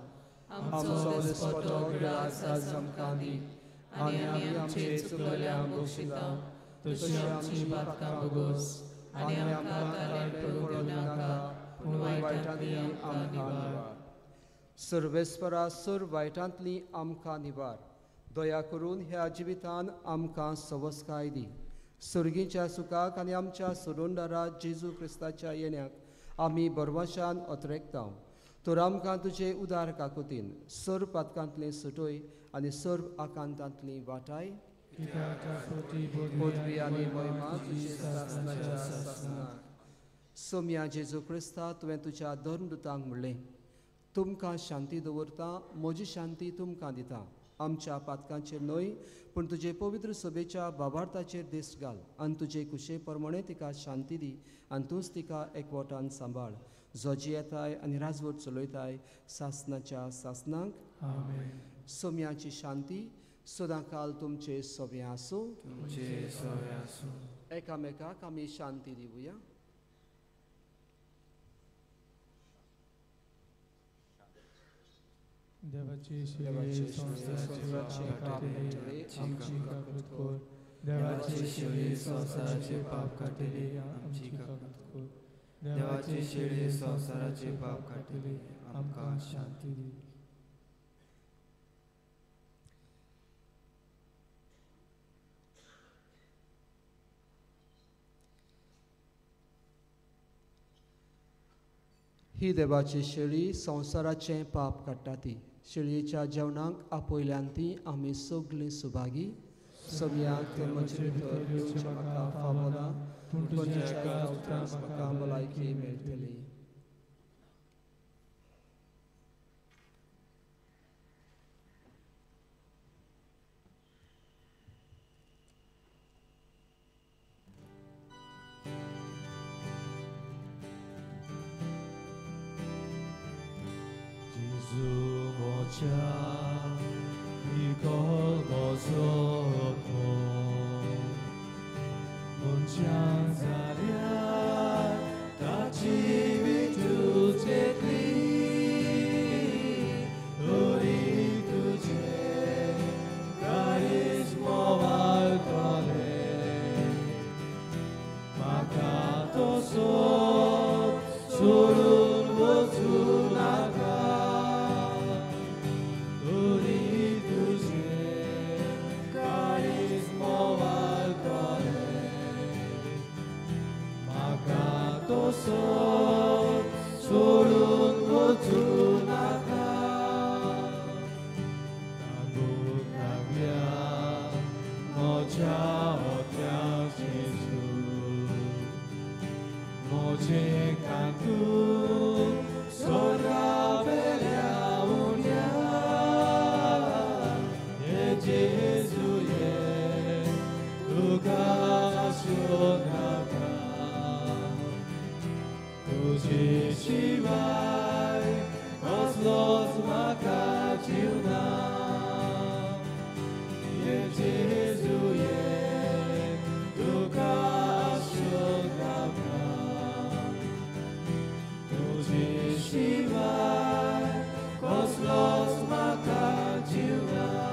आमचो दिसपटो गिरास आज आमकां दी आनी आमी आमचे चुकलेल्यांक बक्षिता तशी आमची पातकां बगोस आनी आमकां तारेंत पडूंक नाका पूण वायटांतली आमकां निवार. सर्वेस्परा सर वायटांतली आमकां निवार. दया करून ह्या जिवितान आमकां सवस्काय दी. सर्गीच्या सुखाक आनी आमच्या सुरुंडारा जेजू क्रिस्ताच्या येण्याक आमी बरवशान अत्रेकतांव. तर आमकां तुजे उदार काकुतीन सर पातकांतली सुटोय आनी सर्व आकांतांतली वाटाय. पदवी आनी महिमा तुजे सासणाच्या सासनाक. सोम्या जेजू क्रिस्ता तुवें तुज्या धर्मदुतांक म्हणलें, तुमकां शांती दवरता, म्हजी शांती तुमकां दिता. आमच्या पातकांचेर न्हय पूण तुजे पवित्र सभेच्या बाबार्थाचेर देश घाल आनी तुजे कुशे प्रमाणे तिका शांती दी आनी तूंच तिका एकवटान सांबाळ. जोजी येताय आनी राजवट चलयताय सासनाच्या सासनाक. सोम्याची शांती सदांकाल तुमचे सभे आसूं. एकामेकाक आमी शांती दिवया. देवाची शिळे संसाराचे काटेले आमची काकूत कोर. देवाची शिळे संसाराचे पाप काटेले आमची काकूत कोर. देवाची शिळे संसाराचे पाप काटेले आमकां शांती दी. ही देवाची शेळी संवसाराचें पाप काडटा ती. शेळयेच्या जेवणाक आपयल्यान ती आमी सगळीं सुभागी. सगळ्यांक म्हजे भितर येवचें म्हाका फावो ना पूण तुज्या गांवच्यान म्हाका भलायकी मेळटली. Shiva, Koslos Maka Jiva.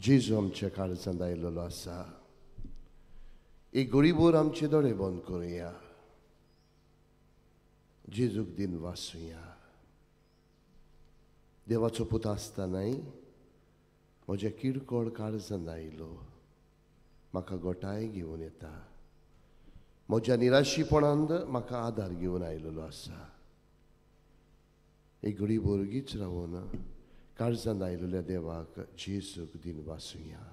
जेजू आमच्या काळजांत आयिल्लो आसा. एक घडीभर आमचे दोळे बंद करुया. जेजूक दिन वाचुया. देवाचो पूत आसतनाय म्हज्या किरकोळ काळजांत आयिल्लो म्हाका गोठाय घेवन येता. म्हज्या निराशीपणांत म्हाका आदार घेवन आयिल्लो आसा. एक घडीभर गीच रावन काळजांत आयिल्ल्या देवाक जेजूक दिन वाचुया.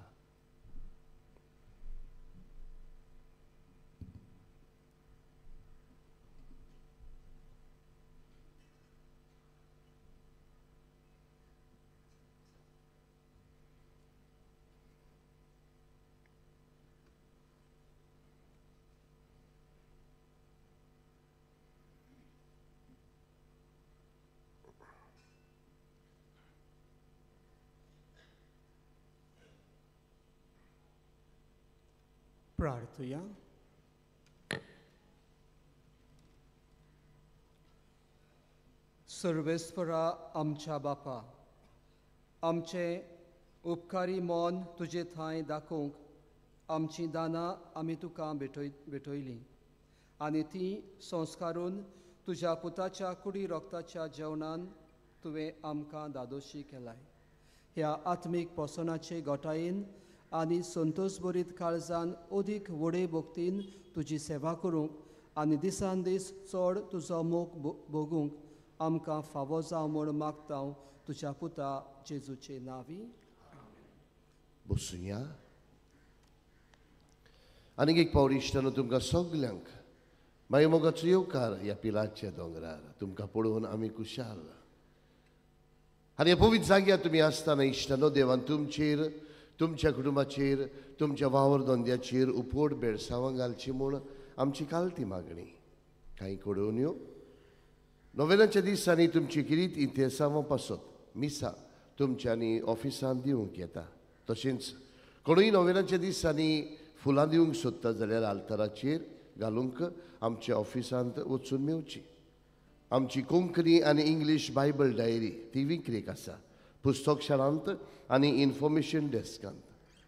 प्रार्थुया. सर्वेस्परा आमच्या बापा, आमचे उपकारी मन तुजे थंय दाखोवंक आमची दानां आमी तुका भेटयलीं आनी ती संस्कारून तुज्या पुताच्या कुडी रोगताच्या जेवणान तुवें आमकां दादोशी केलाय. ह्या आत्मीक पोसणाचे गोठायेन आनी संतोश भरीत काळजान अदीक व्हडे भक्तीन तुजी सेवा करूंक आनी दिसान दीस चड तुजो मोग भोगूंक आमकां फावो जावं म्हूण मागता तुज्या पुता जेजूचे नांवी. बसूया. आनीक एक पावल इश्टानो तुमकां सगल्यांक मागीर मोगाचो येवकार ह्या पिलाच्या दोंगरार तुमकां पळोवन आमी खुशाल. आनी ह्या पवित्र जाग्यार तुमी आसतना इश्टानो देवान तुमचेर, तुमच्या कुटुंबाचेर, तुमच्या वावर धंद्याचेर उपोड बेडसांवां घालची म्हूण आमची कालती मागणी. कांय कळोवण्यो नोवेनाच्या दिसांनी तुमची किरीत इतिहासांवां पासत मिसां तुमच्यांनी ऑफिसांत दिवंक येता. तशेंच कोणूय नोवेनाच्या दिसांनी फुलां दिवंक सोदता जाल्यार आल्ताराचेर घालूंक आमच्या ऑफिसांत वचून मेवची. आमची कोंकणी आनी इंग्लीश बायबल डायरी ती विक्रेक आसा पुस्तक शाळांत आनी इन्फॉर्मेशन डेस्कांत.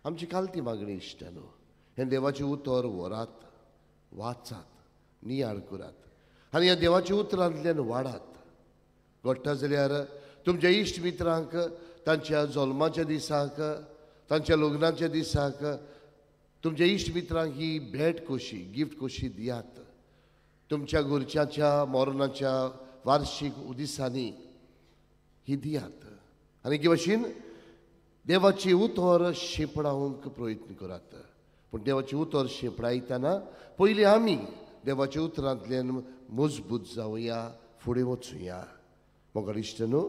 आमची कालती मागणी इश्टानो हें देवाचें उतर व्हरात, वाचात, नियाळ करात आनी ह्या देवाच्या उतरांतल्यान वाडात. घडटा जाल्यार तुमच्या इश्ट मित्रांक तांच्या जल्माच्या दिसाक, तांच्या लग्नाच्या दिसाक तुमच्या इश्ट मित्रांक ही भेट कशी, गिफ्ट कशी दियात. तुमच्या घरच्याच्या मरणाच्या वार्षिक दिसांनी ही दियात. आनी हे भाशेन देवाची उतर शेपडावंक प्रयत्न करात. पूण देवाची उतर शेपडायतना पयलीं आमी देवाच्या उतरांतल्यान मजबूत जावया, फुडें वचुया. मोगाळ इश्टानो,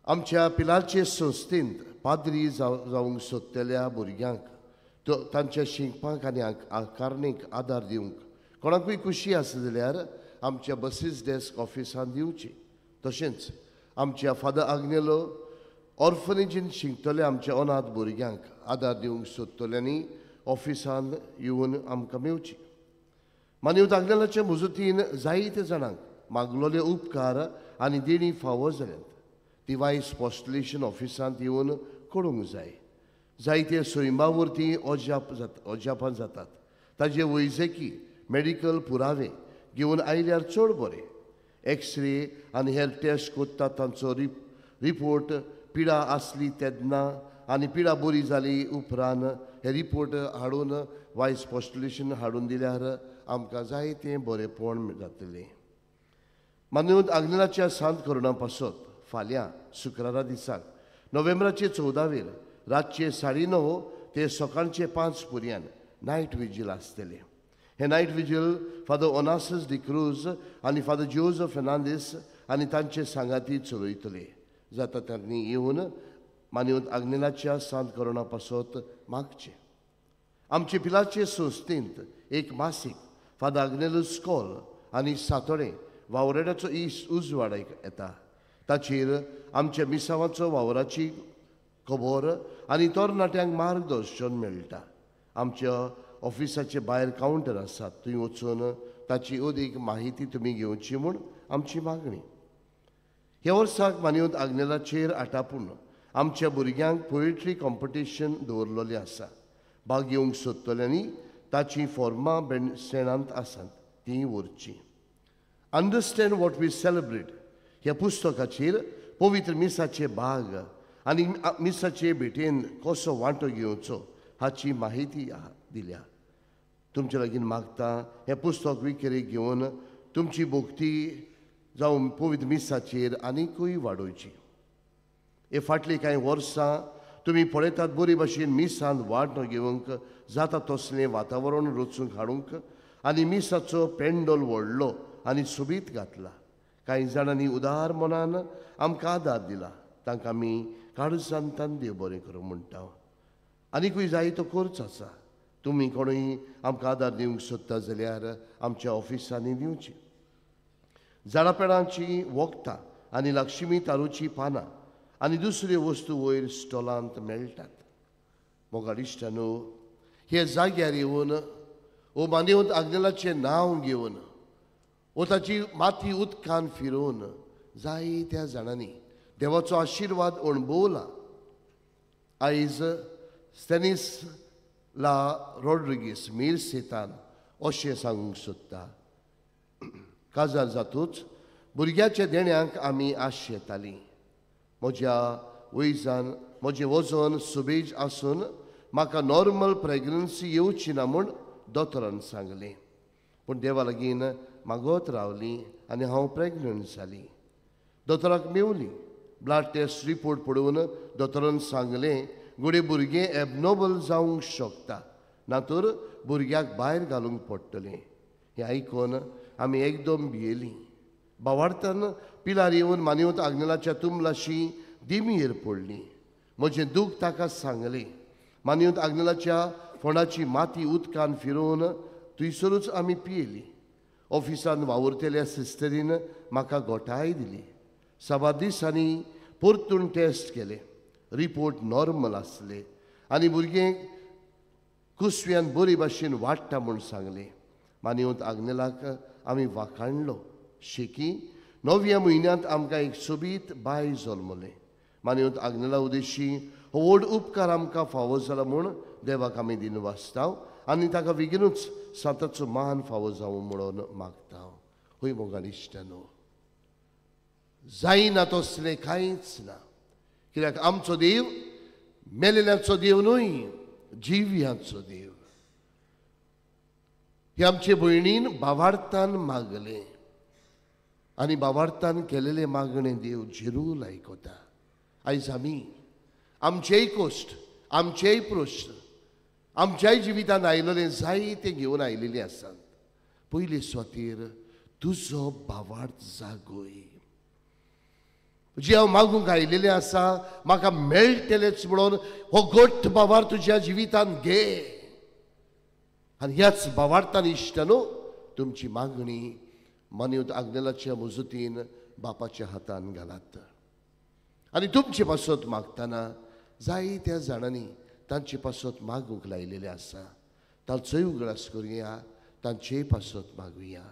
आमच्या पिलाचे संस्थेंत पाद्री जावंक सोदतल्या भुरग्यांक तांच्या शिंकपाक आनी आकारणेक आदार दिवंक कोणाकूय खुशी आसा जाल्यार आमच्या बसीस डेस्क ऑफिसांत दिवची. तशेंच आमच्या फादर आग्नेलो ऑर्फनेजीन शिंकतल्या आमच्या अनाथ भुरग्यांक आदार दिवंक सोदतल्यांनी ऑफिसांत येवन आमकां मेवची. मानवत आग्नेलाच्या मुजतीन जायते जाणांक मागलोले उपकार आनी देणी फावो जाल्यात ती वायस पोस्टलेशन ऑफिसांत येवन कळोवंक जाय. जायते सैमावरती अजापान जातात. ताजे वैजकी मेडिकल पुरावे घेवन आयल्यार चड बरें. एक्सरे आनी हेल्थ टेस्ट कोत्तात तांचो रिपोर्ट पिडा आसली तेन्ना आनी पिडा बरी जाली उपरांत हे रिपोर्ट हाडून वायस पोस्टलेशन हाडून दिल्यार आमकां जायतें बरेंपण जातलें. मानवत आग्नेलाच्या सांत करुणा पासत फाल्यां शुक्रारा दिसाक नोव्हेंबराचे 14 रातचे 9:30 ते सकाळचे 5 पर्यंत नायट विजील आसतलें. हे नायट विजील फादर ओनासस डिक्रूज आनी फादर जोझफ फेर्नांदीस आनी तांचे सांगाती चलयतले. जाता त्यांनी येवन मानवत आग्नेलाच्या सांत करुणा पासत मागचे. आमचे पिलाचे संस्थेंत एक मासीक फादर आग्नेलो स्कॉल आनी सातोडें वावरेड्याचो उजवाडाक येता. ताचेर आमच्या मिसावांचो वावराची खबर आनी तरणाट्यांक मार्गदर्शन मेळटा. आमच्या ऑफिसाचे भायर कावंटर आसात, थंय वचून ताची अदीक माहिती तुमी घेवची म्हूण आमची मागणी. ह्या वर्साक मानवत आग्नेलाचेर आटापून आमच्या भुरग्यांक पोएट्री कॉम्पिटिशन दवरलेलें आसा. भाग घेवंक सोदतल्यांनी ताची फॉर्मां बँडस्टँडांत आसात तीं व्हरचीं. अंडरस्टँड वॉट वी सेलिब्रेट ह्या पुस्तकाचेर पवित्र मिसाचे भाग आनी मिसाचे भेटेन कसो वांटो घेवचो हाची माहिती दिल्या. तुमचे लागीं मागता हें पुस्तक विक्रेक घेवन तुमची भोक्ती जावं पवित्र मिसाचेर आनीकूय वाडोवची. हे फाटलीं कांय वर्सां तुमी पळयतात बरे भाशेन मिसांत वांटो घेवंक जाता तसलें वातावरण रचूंक हाडूंक आनी मिसाचो पेंडोल व्हडलो आनी सोबीत घातला. कांय जाणांनी उदार मनान आमकां आदार दिला. तांकां आमी काळजांतल्यान देव बरें करूं म्हणटा. आनीकूय जायतो खर्च आसा. तुमी कोणूय आमकां आदार दिवंक सोदता जाल्यार आमच्या ऑफिसांनी दिवची. झाडापेडांची वखदां आनी लक्ष्मी तारूची पानां आनी दुसऱ्यो वस्तू वयर स्टॉलांत मेळटात. मोगाळ इश्टांनो, हे जाग्यार येवन वो मानेवंत आग्नेलाचें नांव घेवन वो ताची माती उदकान फिरोवन जायत्या जाणांनी देवाचो आशिर्वाद अणभवला. आयज स्टेनिस्ला रॉड्रिगीस मिर्सेतान अशें सांगूंक सोदता. काजार जातूच भुरग्याच्या देण्यांक आमी आश येतालीं. म्हज्या वयजान म्हजें वजन सुबेज आसून म्हाका नॉर्मल प्रेग्नन्सी येवची ना म्हूण दोतोरान सांगलें. पूण देवा लागीं मागत रावलीं आनी हांव प्रेग्नंट जालीं. दोतोराक मेवलीं. ब्लड टेस्ट रिपोर्ट पळोवन दोतोरान सांगलें घोडे भुरगें एबनॉर्मल जावंक शकता ना तर भुरग्याक भायर घालूंक पडटलें. हें आयकून आमी एकदम भियेलीं. भावार्थान पिलार येवन मानेवंत आग्नेलाच्या तुमलाशी दिमीर पडलीं. म्हजें दूख ताका सांगलें. मानेवंत आग्नेलाच्या फोंडाची माती उदकान फिरोवन थंयसरूच आमी पियेलीं. ऑफिसान वावुरतेल्या सिस्टरीन म्हाका घोटाय दिली. 7 दिसांनी परतून टेस्ट केले. रिपोर्ट नॉर्मल आसले आनी भुरगें कुसव्यान बरे भाशेन वाडटा म्हूण सांगलें. मानेवंत आग्नेलाक आमी वाखाणलो. शेकी 9व्या म्हयन्यांत आमकां एक सोबीत बाय जल्मलें. मानेवंत आग्नेला उद्देशी हो व्हड उपकार आमकां फावो जाला म्हूण देवाक आमी दिनवासतांव आनी ताका बेगीनूच साताचो मान फावो जावं म्हणून मागता. हय मोगाळ इश्टांनो, जायना तसलें कांयच ना. कित्याक आमचो देव मेलेल्यांचो देव न्हय, जिव्यांचो देव. हे आमचे भयणीन भावार्थान मागलें आनी भावार्थान केलेलें मागणें देव जरूर आयकता. आयज आमी आमचेय कश्ट, आमचेय प्रश्न, आमच्याय जिवितांत आयिल्लें जायते घेवन आयिल्लीं आसात. पयले सुवातेर तुजो भावार्थ जागोय. जे हांव मागूंक आयिल्लें आसा म्हाका मेळटलेंच म्हणून हो घट्ट भावार्थ तुज्या जिवितांत घे. आनी ह्याच भावार्थान इश्टांनो तुमची मागणी मानेवंत आग्नेलाच्या मुजतीन बापाच्या हातान घालात. आनी तुमचे पासत मागतना जायत्या जाणांनी तांचे पासत मागूंक लायलेलें आसा. तांचोय उगडास करुया, तांचेय पासत मागुया.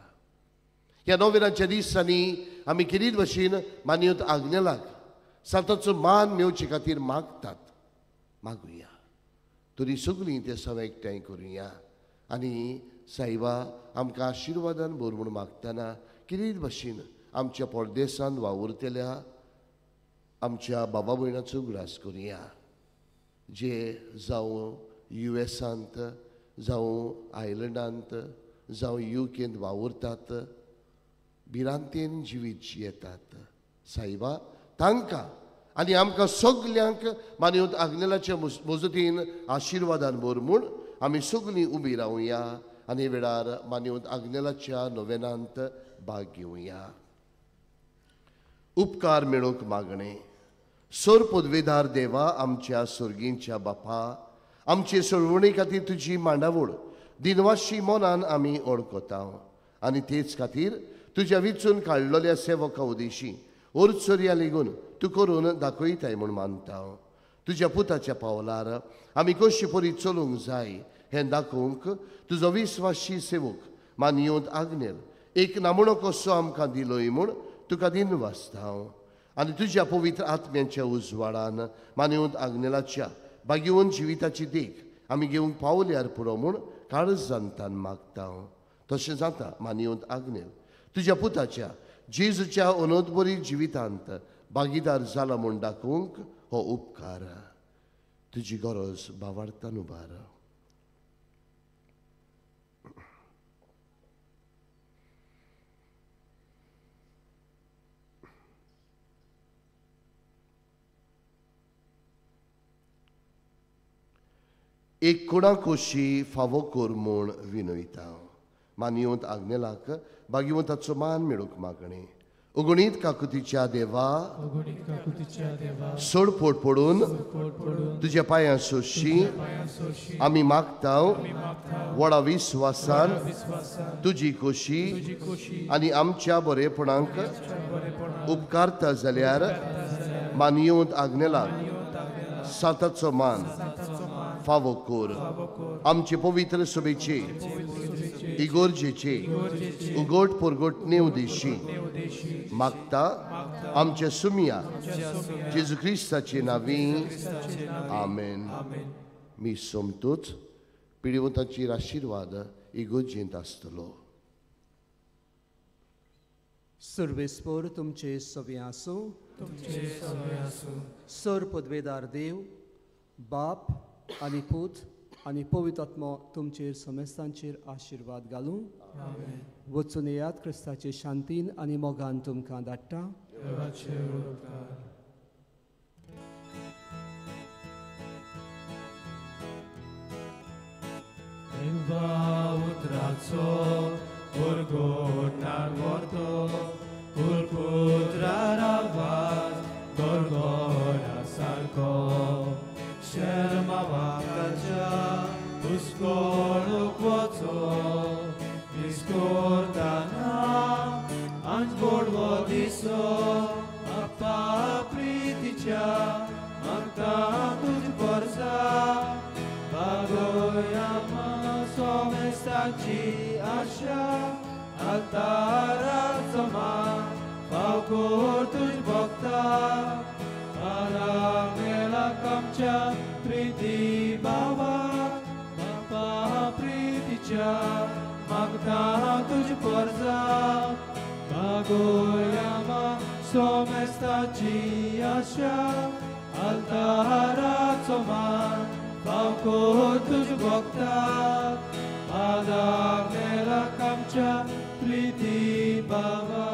ह्या नोवेनाच्या दिसांनी आमी किरीत भाशेन मानेवंत आग्नेलाक साताचो मान मेवचे खातीर मागतात. मागुया. तरी सगळीं ते सव एकठांय करुया आनी सायबा आमकां आशिर्वादान भर म्हूण मागतना किरीत भाशेन आमच्या परदेसांत वावुरतेल्या आमच्या बाबा भयणाचो उगडास करुया. जे जावं US जावं आयलंडांत जावं UKंत वावुरतात, भिरांतेन जिवीत जियेतात. सायबा तांकां आनी आमकां सगल्यांक मानेवंत आग्नेलाच्या मजतीन आशिर्वादान भर म्हूण आमी सगळीं उबी रावया आनी वेळार मानेवंत आग्नेलाच्या नोवेनांत भाग घेवया. उपकार मेळोवंक मागणें. सोर पदवेदार देवा, आमच्या सुर्गींच्या बापा, आमचे सोडवणे खातीर तुजी मांडावळ दिनवाशी मनान आमी ओळखता आनी तेच खातीर तुज्या विचून काडलेल्या सेवका उदेशी ओर्चोर्या लेगून तूं करून दाखयताय म्हूण मानता. तुज्या पुताच्या पावलार आमी कशी परी चलूंक जाय हें दाखोवंक तुजो विस्वासी सेवक मानेवंत आग्नेल एक नमुनो कसो आमकां दिलोय म्हूण तुका दिनवासता. आनी तुज्या पवित्र आत्म्याच्या उजवाडान मानिवंत आग्नेलाच्या बागिवंत जिविताची देख आमी घेवंक पावल्यार पुरो म्हूण काळजांतान मागता. तशें जाता मानिवंत आग्नेल तुज्या पुताच्या जेजूच्या अनोदबरी जिवितांत भागीदार जाला म्हूण दाखोवंक हो उपकार. तुजी गरज भावार्थान उबार. एक कोणाकोशी फावो कोर म्हूण विनयता. मानिवंत आग्नेलाक भागिवंताचो मान मेळूंक मागणे. उगणीत काकुतीच्या देवा सोड पोट पडून तुज्या पांयां सोशी आमी मागता. व्हडा विस्वासान तुजी खोशी आनी आमच्या बरेपणांक उपकारता जाल्यार मानिवंत आग्नेलाक साताचो मान फावो कोर. आमचे पवित्र सभेचे इगोर्जेचे उगोट पोरगोटणे उद्देशी मागता आमच्या सुमिया जेजू क्रिस्ताचे नावी आमेन. मी सोमतूच पिडिवंतांचेर आशिर्वाद इगोर्जेंत आसतलो. सर्वेस्पर तुमचे सवे आसूं. सर पदवेदार देव बाप आनी पूत आनी पवित्र आत्मा तुमचेर समेस्तांचेर आशिर्वाद घालूं. वचून येयात क्रिस्ताचे शांतीन आनी मोगान तुमकां धाडटा. उतराचो गोरगोटार व्हरतो पुत्रार आवाज गोरगोरा सारको शर्मा वाकाच्या हुस्कोळूक वचो विस्कोरताना आंज बोडवो दिसो अप्पा प्रितीच्या मागता तुज परसा बागोया सोमेस्ताची आशा आताराचो मान फावकोर तुज भोगता मेलाक आमच्या प्रिती बाबा बापा प्रितीच्या मागता तुज परजा बागोया सोमेस्ताची आशा आताराचो मान फावकोर तुज भोगता मेलाक आमच्या प्रिती बाबा